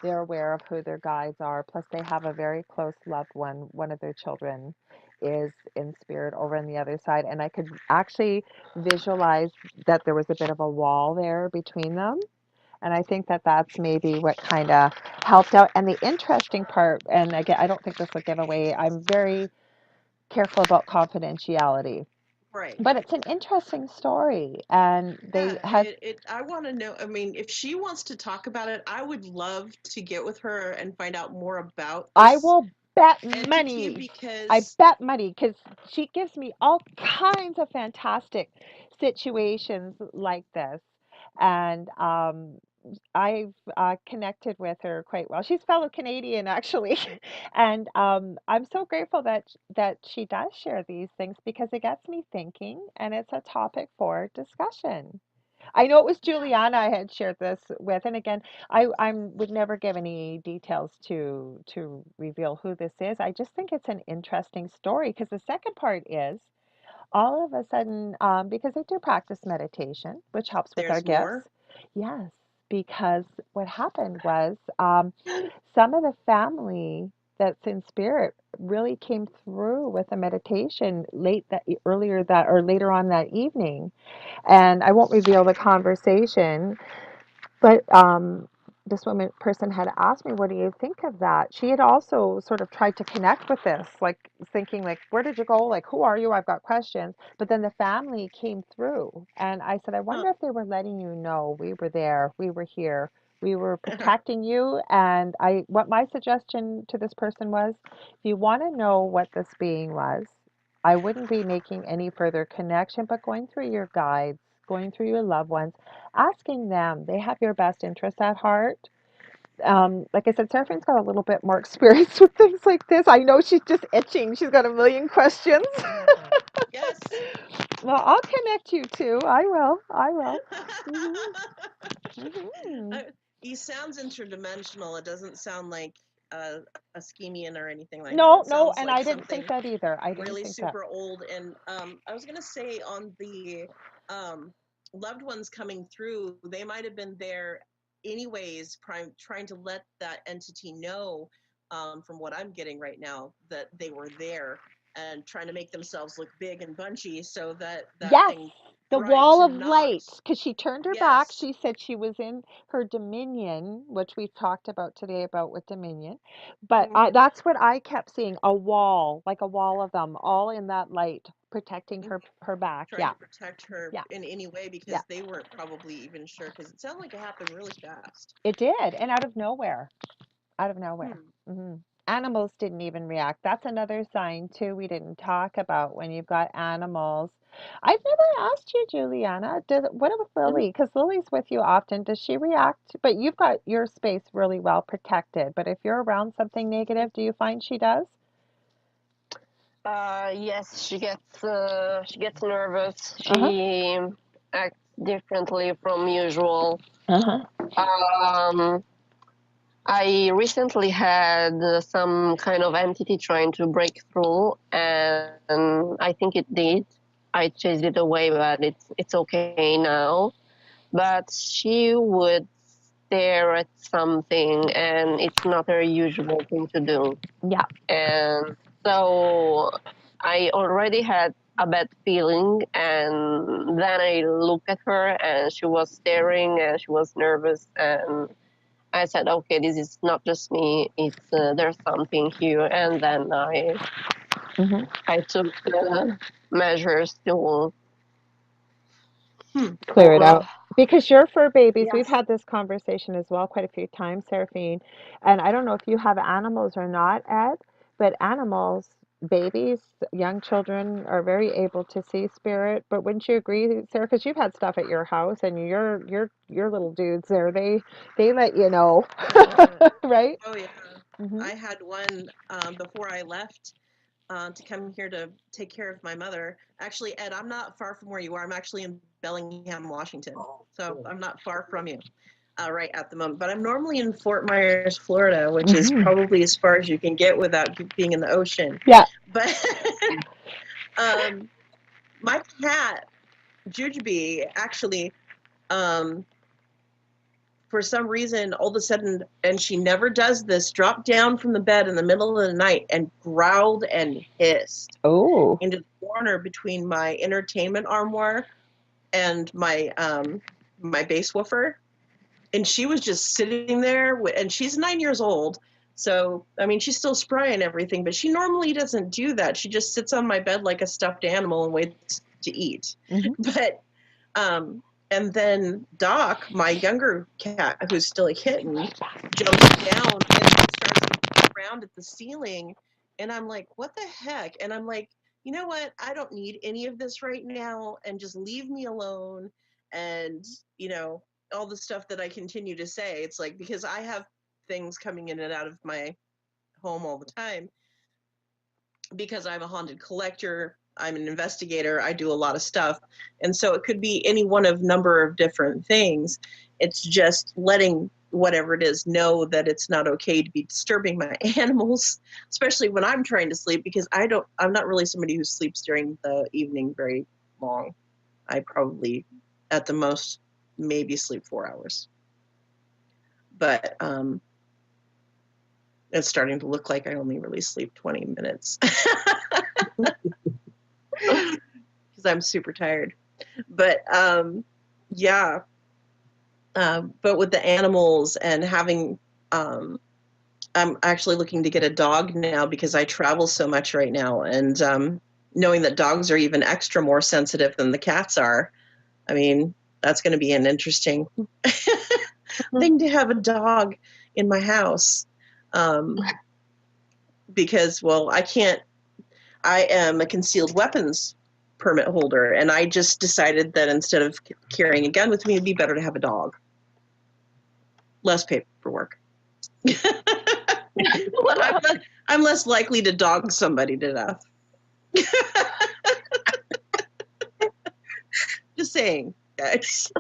They're aware of who their guides are. Plus, they have a very close loved one. One of their children is in spirit over on the other side, and I could actually visualize that there was a bit of a wall there between them. And I think that that's maybe what kind of helped out. And the interesting part, and again, I don't think this will give away, I'm very careful about confidentiality, Right. but it's an interesting story. And they Yeah, had, I want to know. I mean, if she wants to talk about it, I would love to get with her and find out more about I this will bet entity money. I because, bet money because she gives me all kinds of fantastic situations like this. And I've connected with her quite well. She's fellow Canadian, actually, and I'm so grateful that she does share these things because it gets me thinking, and it's a topic for discussion. I know it was yeah. Juliana I had shared this with, and again, I would never give any details to reveal who this is. I just think it's an interesting story because the second part is all of a sudden, because I do practice meditation, which helps with our There's gifts. more. Yes, because what happened was some of the family that's in spirit really came through with a meditation earlier that or later on that evening, and I won't reveal the conversation, but this woman person had asked me, "What do you think of that?" She had also sort of tried to connect with this, like thinking, like, "Where did you go? Like, who are you? I've got questions." But then the family came through, and I said, "I Huh. wonder if they were letting you know we were there, we were here, we were protecting you." And what my suggestion to this person was, if you want to know what this being was, I wouldn't be making any further connection, but going through your guides, going through your loved ones, asking them. They have your best interest at heart. Like I said, Seraphine's got a little bit more experience with things like this. I know she's just itching. She's got a million questions. Yes. Well, I'll connect you too. I will. I will. Hmm. He sounds interdimensional. It doesn't sound like a schemian or anything like that. No, It no, sounds and like I didn't think something that either. I didn't really think that. super old. And I was gonna say on the um, loved ones coming through, they might have been there anyways, trying to let that entity know, from what I'm getting right now, that they were there and trying to make themselves look big and bunchy so that that Yes, thing the tried wall to of not. light, because she turned her back. Yes. She said she was in her dominion, which we've talked about today about with dominion. But Hmm. that's what I kept seeing, a wall, like a wall of them, all in that light, protecting her back. Trying Yeah, to protect her yeah, in any way yeah. because they weren't probably even sure because it sounded like it happened really fast. It did, and out of nowhere. Out of nowhere. Hmm. Animals didn't even react. That's another sign too we didn't talk about when you've got animals. I've never asked you, Juliana, what with Mhm. Lily? Because Lily's with you often. Does she react? But you've got your space really well protected. But if you're around something negative, do you find she does? Yes, she gets nervous. Uh-huh. She acts differently from usual. Uh-huh. Um, I recently had some kind of entity trying to break through, and I think it did. I chased it away, but it's okay now. But she would stare at something, and it's not a usual thing to do. Yeah. And so I already had a bad feeling, and then I looked at her, and she was staring, and she was nervous, and I said, okay, this is not just me, it's there's something here. And then I took measures to Clear it out. Because your fur babies, we've yes. had this conversation as well quite a few times, Seraphine. And I don't know if you have animals or not, Ed, but animals, babies, young children are very able to see spirit. But wouldn't you agree, Sarah? Because you've had stuff at your house, and your little dudes there, they let you know, Yeah. right? Oh, yeah. Hmm. I had one before I left to come here to take care of my mother. Actually, Ed, I'm not far from where you are. I'm actually in Bellingham, Washington. Oh, So cool. I'm not far from you right at the moment. But I'm normally in Fort Myers, Florida, which is Hmm. probably as far as you can get without being in the ocean. Yeah. But my cat, Jujubee, actually, um, for some reason, all of a sudden, and she never does this, dropped down from the bed in the middle of the night and growled and hissed Oh. into the corner between my entertainment armoire and my bass woofer. And she was just sitting there, and she's 9 years old. So, I mean, she's still spry and everything, but she normally doesn't do that. She just sits on my bed like a stuffed animal and waits to eat. Hmm. But um, and then Doc, my younger cat, who's still a kitten, jumps down and starts looking around at the ceiling. And I'm like, what the heck? And I'm like, you know what? I don't need any of this right now, and just leave me alone. And, you know, all the stuff that I continue to say, it's like, because I have things coming in and out of my home all the time, because I'm a haunted collector, I'm an investigator, I do a lot of stuff. And so it could be any one of number of different things. It's just letting whatever it is know that it's not okay to be disturbing my animals, especially when I'm trying to sleep, because I'm not really somebody who sleeps during the evening very long. I probably at the most maybe sleep 4 hours. But it's starting to look like I only really sleep 20 minutes. Because I'm super tired. But yeah, but with the animals and having, I'm actually looking to get a dog now because I travel so much right now, and knowing that dogs are even extra more sensitive than the cats are, I mean, that's going to be an interesting thing to have a dog in my house, because, well, I am a concealed weapons permit holder, and I just decided that instead of carrying a gun with me, it'd be better to have a dog. Less paperwork. I'm less likely to dog somebody to death. Just saying, guys.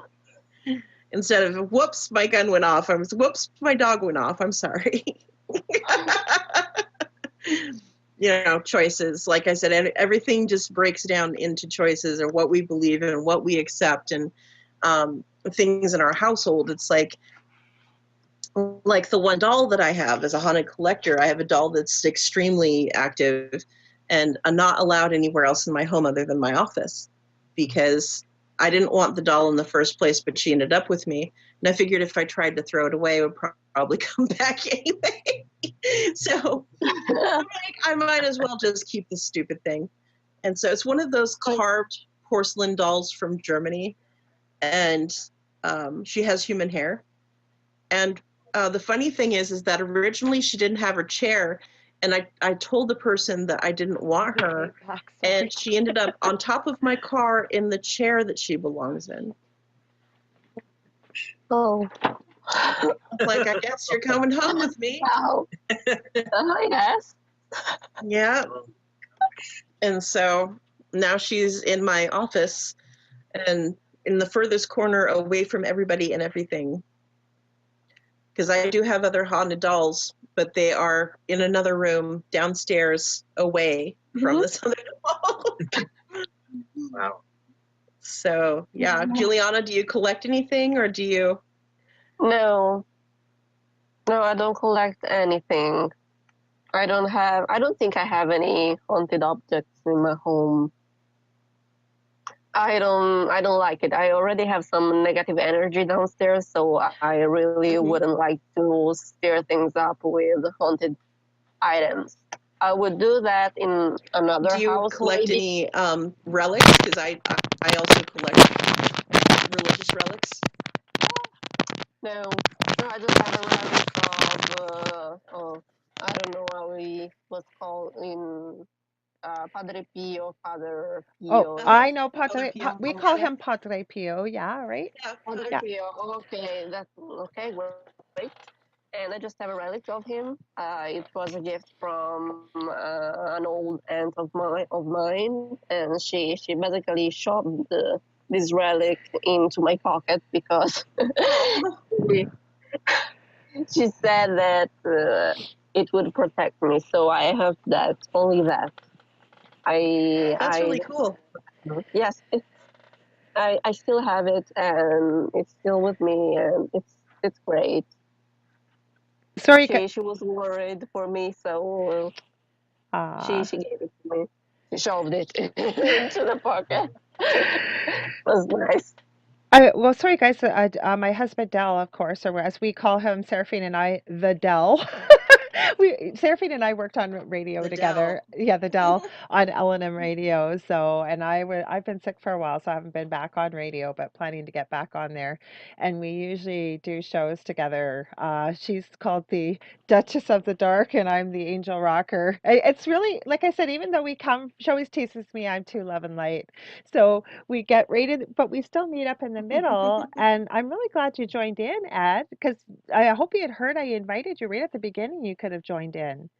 Instead of whoops, my gun went off. Whoops, my dog went off. I'm sorry. You know, choices. Like I said, everything just breaks down into choices, or what we believe in and what we accept, and things in our household. It's like the one doll that I have as a haunted collector. I have a doll that's extremely active and not allowed anywhere else in my home other than my office, because I didn't want the doll in the first place, but she ended up with me. And I figured if I tried to throw it away, it would probably come back anyway. So I might as well just keep this stupid thing. And so it's one of those carved porcelain dolls from Germany. And she has human hair. And the funny thing is that originally she didn't have her chair, and I told the person that I didn't want her, and she ended up on top of my car in the chair that she belongs in. Oh, Like, I guess you're coming home with me. wow. Yes. Yeah. And so now she's in my office and in the furthest corner away from everybody and everything. Because I do have other haunted dolls, but they are in another room downstairs away from this other doll. Wow. So, yeah. Juliana, do you collect anything, or do you? No, no, I don't collect anything. I don't think I have any haunted objects in my home. I don't like it. I already have some negative energy downstairs, so I really Hmm. wouldn't like to stir things up with haunted items. I would do that in Do another you house, collect maybe. any relics? Because I also collect religious relics. No, no, I just have a relic of I don't know how we was called in Padre Pio, Father Oh, Pio. Uh-huh. I know Father Padre. Pio. We Yeah. call him Padre Pio. Yeah, right. Yeah. Padre Yeah. Pio. Okay, that's okay. Great. And I just have a relic of him. It was a gift from an old aunt of mine, and she basically shoved this relic into my pocket because Oh, she, she said that it would protect me. So I have that, only that. that's I really cool. yes, I still have it, and it's still with me, and it's great. Sorry. She was worried for me, so Uh, she gave it to me. She shoved it into the pocket. Was nice. Well, sorry, guys. My husband Dell, of course, or as we call him, Seraphine and I, the Dell. Seraphine and I worked on radio The together. Dell. Yeah, the Dell on L&M radio. So, and I've been sick for a while, so I haven't been back on radio, but planning to get back on there. And we usually do shows together. She's called the Duchess of the Dark, and I'm the Angel Rocker. It's really, like I said, even though she always teases me I'm too love and light. So we get rated, but we still meet up in the middle. And I'm really glad you joined in, Ed, because I hope you had heard I invited you right at the beginning. You could have joined in.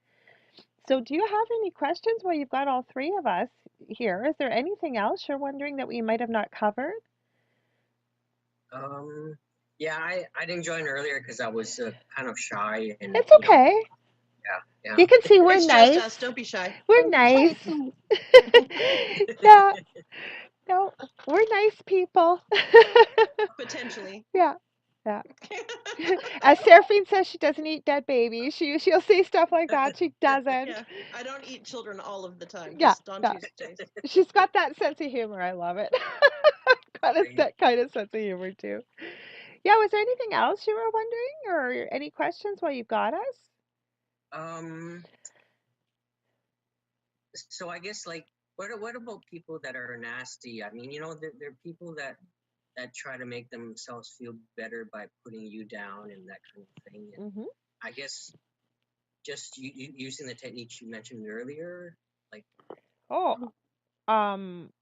So, do you have any questions? Well, you've got all three of us here. Is there anything else you're wondering that we might have not covered? Um, yeah, I didn't join earlier because I was kind of shy and It's okay. yeah, You can see we're It's just us. nice. Don't be shy. We're I'm shy nice. too. Yeah, no, we're nice people. Potentially. Yeah, yeah. As Seraphine says, she doesn't eat dead babies. She'll say stuff like that. She doesn't. Yeah. I don't eat children all of the time, Yeah, just on yeah. Tuesdays. She's got that sense of humor. I love it. Got right. that kind of sense of humor too. Yeah, was there anything else you were wondering or any questions while you got us? Um, so I guess like what about people that are nasty? I mean, there are people that try to make themselves feel better by putting you down and that kind of thing. And Hmm. I guess just using the techniques you mentioned earlier, like Oh, um,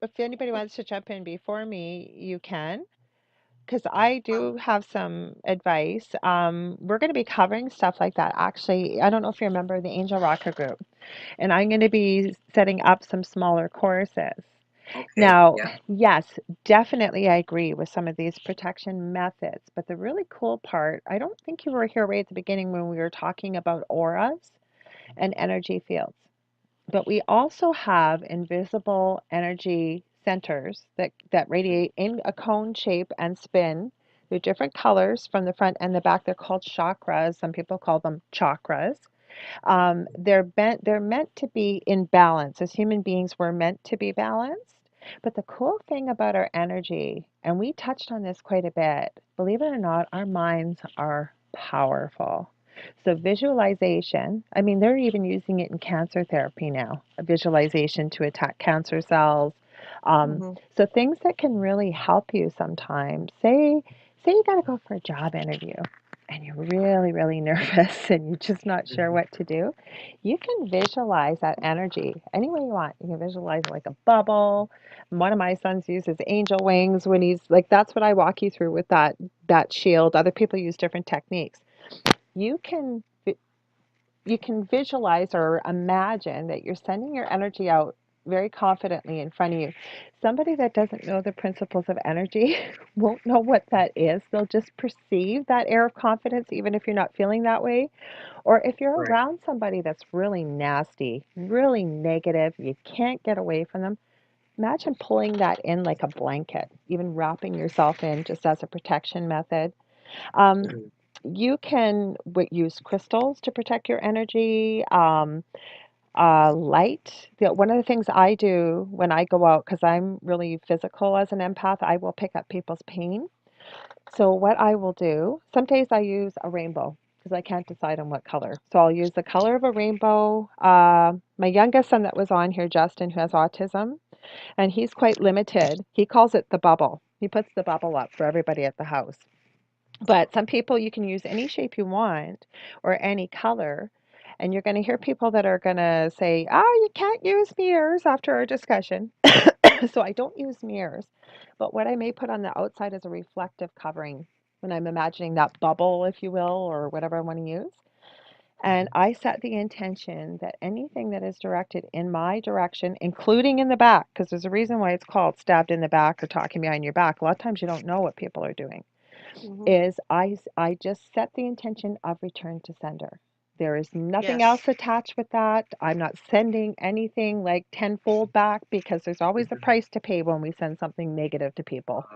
if anybody wants to jump in before me, you can, because I Um, do have some advice. We're going to be covering stuff like that. Actually, I don't know if you remember the Angel Rocker group, and I'm going to be setting up some smaller courses. okay, Now, yeah, yes, definitely I agree with some of these protection methods, but the really cool part, I don't think you were here right at the beginning when we were talking about auras and energy fields. But we also have invisible energy centers that radiate in a cone shape and spin. They're different colors from the front and the back. They're called chakras. Some people call them chakras. They're meant to be in balance. As human beings, we're meant to be balanced. But the cool thing about our energy, and we touched on this quite a bit, believe it or not, our minds are powerful. So visualization, I mean, they're even using it in cancer therapy now, a visualization to attack cancer cells. Um, mhm. so things that can really help you sometimes. Say you got to go for a job interview and you're really, really nervous and you're just not sure hmm what to do, you can visualize that energy any way you want. You can visualize like a bubble. One of my sons uses angel wings when he's like, that's what I walk you through with that shield. Other people use different techniques. You can you can visualize or imagine that you're sending your energy out very confidently in front of you. Somebody that doesn't know the principles of energy won't know what that is. They'll just perceive that air of confidence, even if you're not feeling that way. Or if you're right, around somebody that's really nasty, really negative, you can't get away from them, imagine pulling that in like a blanket, even wrapping yourself in just as a protection method. You can use crystals to protect your energy. Light. One of the things I do when I go out, because I'm really physical as an empath, I will pick up people's pain. So what I will do, some days I use a rainbow because I can't decide on what color. So I'll use the color of a rainbow. My youngest son that was on here, Justin, who has autism, and he's quite limited. He calls it the bubble. He puts the bubble up for everybody at the house. But some people, you can use any shape you want or any color. And you're going to hear people that are going to say, oh, you can't use mirrors after our discussion. So I don't use mirrors. But what I may put on the outside is a reflective covering when I'm imagining that bubble, if you will, or whatever I want to use. And I set the intention that anything that is directed in my direction, including in the back, because there's a reason why it's called stabbed in the back or talking behind your back. A lot of times you don't know what people are doing Mm-hmm. is I just set the intention of return to sender. There is nothing Yes. else attached with that. I'm not sending anything like tenfold back because there's always a price to pay when we send something negative to people,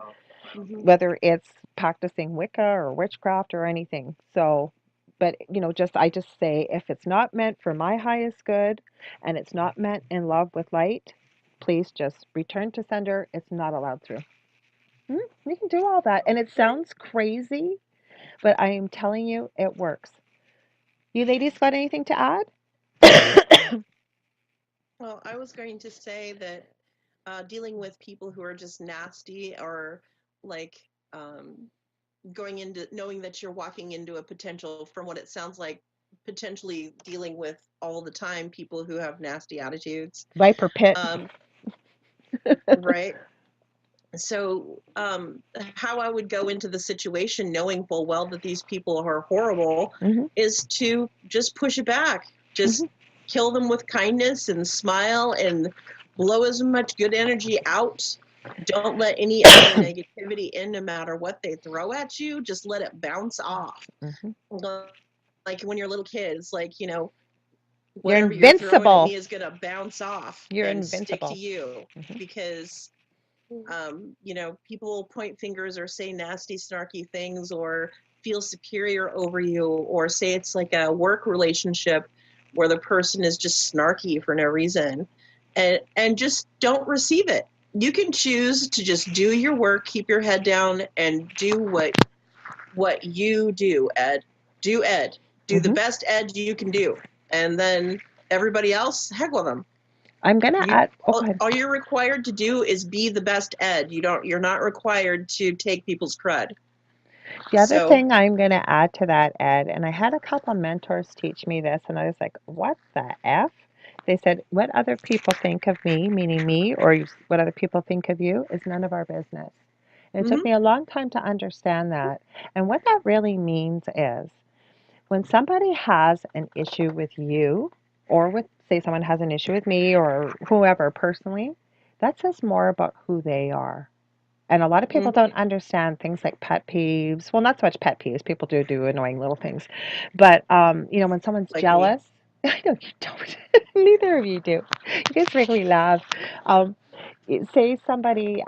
Mm-hmm. whether it's practicing Wicca or witchcraft or anything. So, but I just say if it's not meant for my highest good and it's not meant in love with light, please just return to sender. It's not allowed through. We can do all that. And it sounds crazy, but I am telling you, it works. You ladies got anything to add? Well, I was going to say that dealing with people who are just nasty or like um, going into knowing that you're walking into a potential, from what it sounds like, potentially dealing with all the time people who have nasty attitudes. Viper pit. Um, right. So, how I would go into the situation knowing full well that these people are horrible Hmm. is to just push it back. Just Hmm. kill them with kindness and smile and blow as much good energy out. Don't let any other negativity in, no matter what they throw at you. Just let it bounce off. Hmm. Like when you're little kids, like, You're whatever you're throwing at invincible. me is going to bounce off You're and stick to invincible. you Hmm. because people point fingers or say nasty, snarky things or feel superior over you or say it's like a work relationship where the person is just snarky for no reason and just don't receive it. You can choose to just do your work, keep your head down and do what you do, Ed. Do Ed. Do the Hmm. best Ed you can do. And then everybody else, heck with them. I'm gonna You add. Oh, go ahead. all you're required to do is be the best Ed. You're not required to take people's crud. The other So, thing I'm gonna add to that, Ed, and I had a couple mentors teach me this, and I was like, "What the f?" They said, "What other people think of me, meaning me, or what other people think of you, is none of our business." And it took mhm, me a long time to understand that. And what that really means is when somebody has an issue with you, or with, say, someone has an issue with me or whoever personally, that says more about who they are. And a lot of people mhm, don't understand things like pet peeves. Well, not so much pet peeves. People do annoying little things. But, when someone's like me. jealous, I know you don't. Neither of you do. You guys make me laugh. Um, say somebody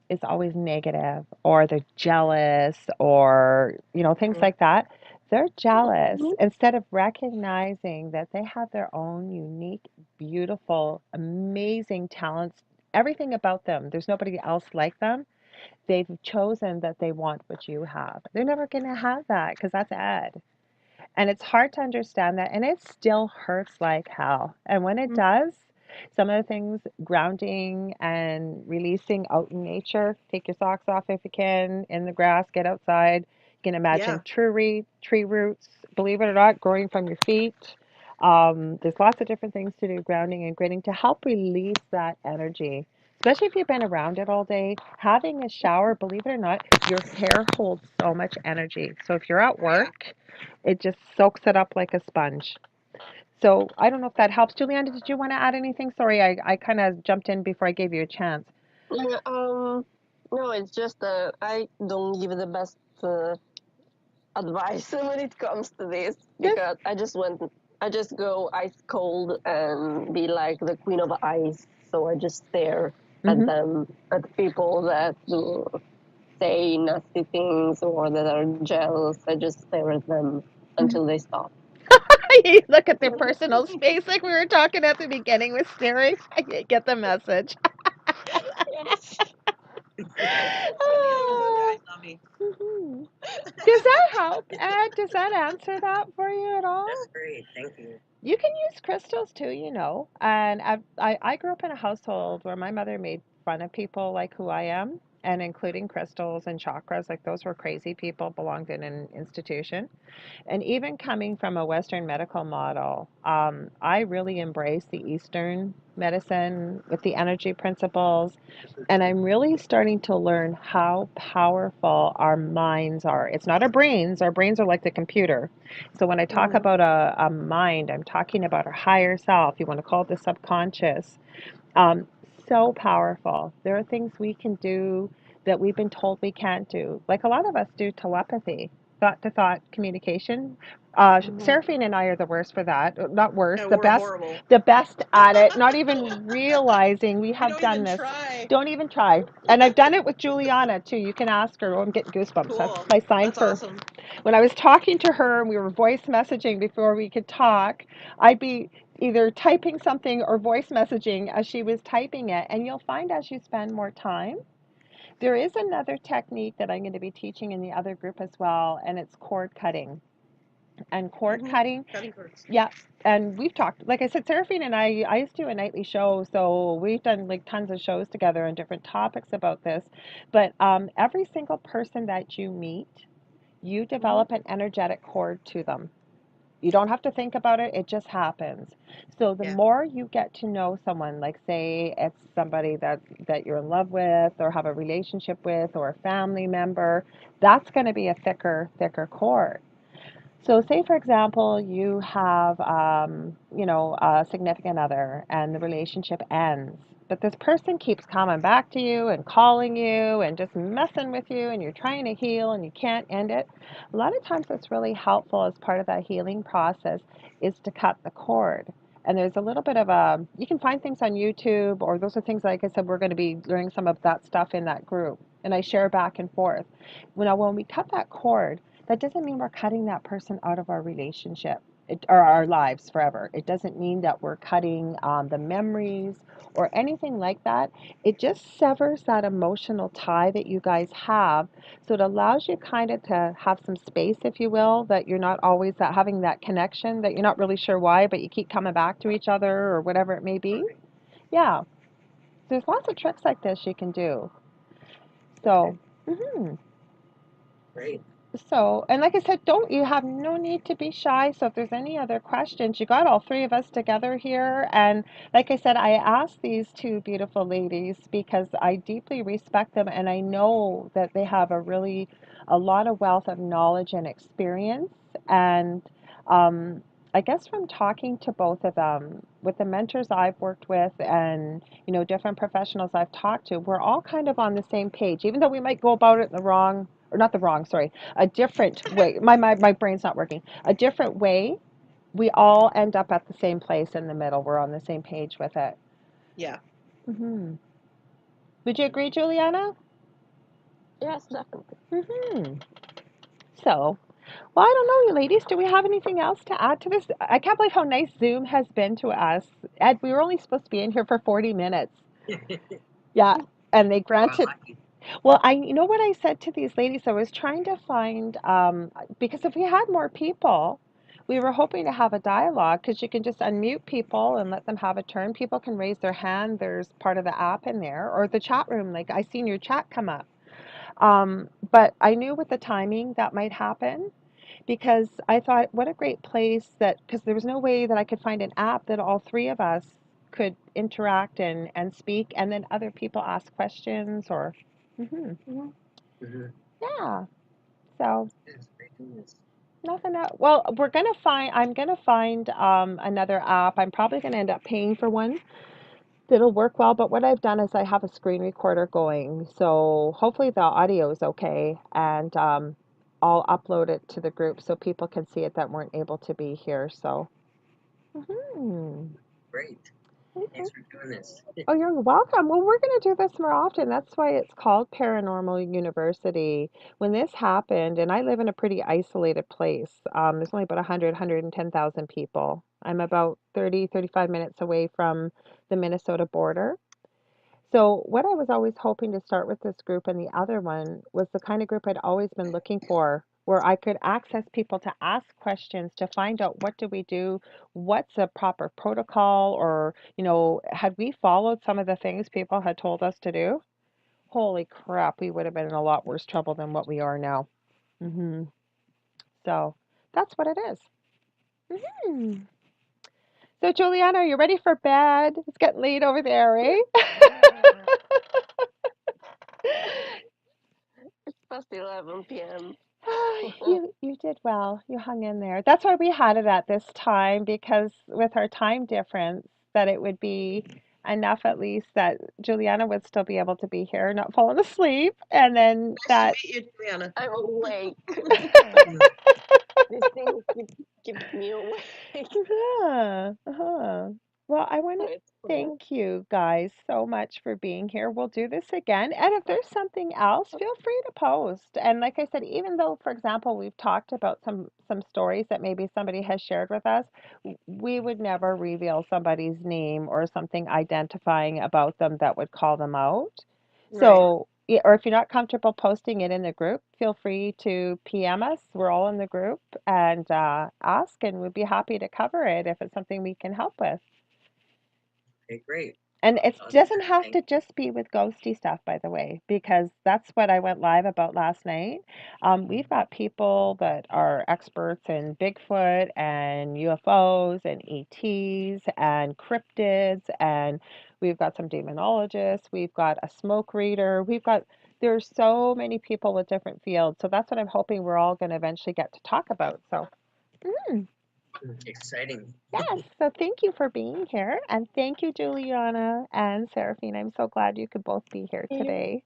is always negative or they're jealous or things Mhm. like that. They're jealous instead of recognizing that they have their own unique, beautiful, amazing talents, everything about them, there's nobody else like them. They've chosen that they want what you have. They're never going to have that because that's Ed. And it's hard to understand that, and it still hurts like hell. And when it Mhm. does, some of the things, grounding and releasing out in nature, take your socks off if you can, in the grass, get outside. You can imagine Yeah, tree roots, believe it or not, growing from your feet. There's lots of different things to do, grounding and grading, to help release that energy. Especially if you've been around it all day, having a shower, believe it or not, your hair holds so much energy. So if you're at work, it just soaks it up like a sponge. So I don't know if that helps. Juliana, did you want to add anything? Sorry, I kind of jumped in before I gave you a chance. Yeah, no, it's just that I don't give the best advice when it comes to this Yes. because I just go ice cold and be like the queen of ice. So I just stare at Mm-hmm. them, at people that do say nasty things or that are jealous, I just stare at them until they stop. You look at their personal space like we were talking at the beginning with staring. I get the message. Yes. So the other one Ah, guys on me. mhm. Does that help, Ed? Does that answer that for you at all? That's great. Thank you. You can use crystals too, you know. And I grew up in a household where my mother made fun of people like who I am, and including crystals and chakras. Like those were crazy people, belonged in an institution. And even coming from a Western medical model, I really embrace the Eastern medicine with the energy principles. And I'm really starting to learn how powerful our minds are. It's not our brains are like the computer. So when I talk Mhm. about a mind, I'm talking about our higher self. You want to call it the subconscious. Um, so powerful. There are things we can do that we've been told we can't do. Like a lot of us do telepathy, thought to thought communication. Mhm. Seraphine and I are the worst for that. Not worst, No, we're horrible. the best at it. Not even realizing we We have don't done even this. try. Don't even try. And I've done it with Juliana too. You can ask her. Oh, I'm getting goosebumps. That's Cool. my sign That's for awesome. when I was talking to her and we were voice messaging before we could talk. I'd be either typing something or voice messaging as she was typing it. And you'll find as you spend more time, there is another technique that I'm going to be teaching in the other group as well, and it's cord cutting. And cord Hmm. cutting, Cutting cords. yeah. And we've talked, like I said, Seraphine and I used to do a nightly show, so we've done like tons of shows together on different topics about this. But every single person that you meet, you Hmm. develop an energetic cord to them. You don't have to think about it, it just happens. So the Yeah. more you get to know someone, like say it's somebody that you're in love with or have a relationship with or a family member, that's going to be a thicker cord. So, say for example, you have, a significant other, and the relationship ends, but this person keeps coming back to you and calling you and just messing with you, and you're trying to heal and you can't end it. A lot of times, what's really helpful as part of that healing process is to cut the cord. And there's a little bit of a, you can find things on YouTube, or those are things, like I said, we're going to be learning some of that stuff in that group. And I share back and forth. Now, when we cut that cord, that doesn't mean we're cutting that person out of our relationship or our lives forever. It doesn't mean that we're cutting the memories or anything like that. It just severs that emotional tie that you guys have. So it allows you kind of to have some space, if you will, that you're not always having that connection, that you're not really sure why, but you keep coming back to each other or whatever it may be. Right. Yeah, there's lots of tricks like this you can do. Okay. So, mhm. Great. So, and like I said, don't you have no need to be shy. So if there's any other questions, you got all three of us together here. And like I said, I asked these two beautiful ladies because I deeply respect them and I know that they have a lot of wealth of knowledge and experience. And I guess from talking to both of them, with the mentors I've worked with and, different professionals I've talked to, we're all kind of on the same page, even though we might go about it in the wrong, or not the wrong, sorry, a different way. My brain's not working. A different way. We all end up at the same place in the middle. We're on the same page with it. Yeah. Hmm. Would you agree, Juliana? Yes, definitely. Hmm. So, well, I don't know, you ladies. Do we have anything else to add to this? I can't believe how nice Zoom has been to us. Ed, we were only supposed to be in here for 40 minutes. Yeah, and they Well, granted. lucky. Well, you know what I said to these ladies? I was trying to find, because if we had more people, we were hoping to have a dialogue because you can just unmute people and let them have a turn. People can raise their hand. There's part of the app in there or the chat room. Like I seen your chat come up. But I knew with the timing that might happen because I thought, what a great place because there was no way that I could find an app that all three of us could interact and speak, and then other people ask questions or. Hmm. Mhm. Mm-hmm. Yeah. So Yes, great news. nothing else. Well, I'm gonna find another app. I'm probably gonna end up paying for one that'll work well. But what I've done is I have a screen recorder going, so hopefully the audio is okay, and I'll upload it to the group so people can see it that weren't able to be here. So, mhm. Great. Thanks for doing this. Oh, you're welcome. Well, we're going to do this more often. That's why it's called Paranormal University. When this happened, and I live in a pretty isolated place, there's only about 100, 110,000 people. I'm about 30, 35 minutes away from the Minnesota border. So, what I was always hoping to start with this group and the other one was the kind of group I'd always been looking for, where I could access people to ask questions to find out what do we do, what's a proper protocol, or, had we followed some of the things people had told us to do, holy crap, we would have been in a lot worse trouble than what we are now. hmm So, that's what it is. Mhm. So, Juliana, are you ready for bed? It's getting late over there, eh? It's past 11 p.m. You did well. You hung in there. That's why we had it at this time because with our time difference, that it would be enough at least that Juliana would still be able to be here, not falling asleep, and then Nice to that. meet you, Juliana. I'm awake. Mm, This thing keeps me awake. Uh-huh, uh-huh. Well, I want So to it's cool. thank you guys so much for being here. We'll do this again. And if there's something else, feel free to post. And like I said, even though, for example, we've talked about some stories that maybe somebody has shared with us, we would never reveal somebody's name or something identifying about them that would call them out. Right. So, or if you're not comfortable posting it in the group, feel free to PM us. We're all in the group and ask, and we'd be happy to cover it if it's something we can help with. okay, great. And it I'll do doesn't that. have Thank to just be with ghosty stuff, by the way, because that's what I went live about last night. We've got people that are experts in Bigfoot and UFOs and ETs and cryptids, and we've got some demonologists. We've got a smoke reader. There's so many people with different fields. So that's what I'm hoping we're all going to eventually get to talk about. So, mm. Exciting. Yes, so thank you for being here. And thank you, Juliana and Seraphine. I'm so glad you could both be here You're today.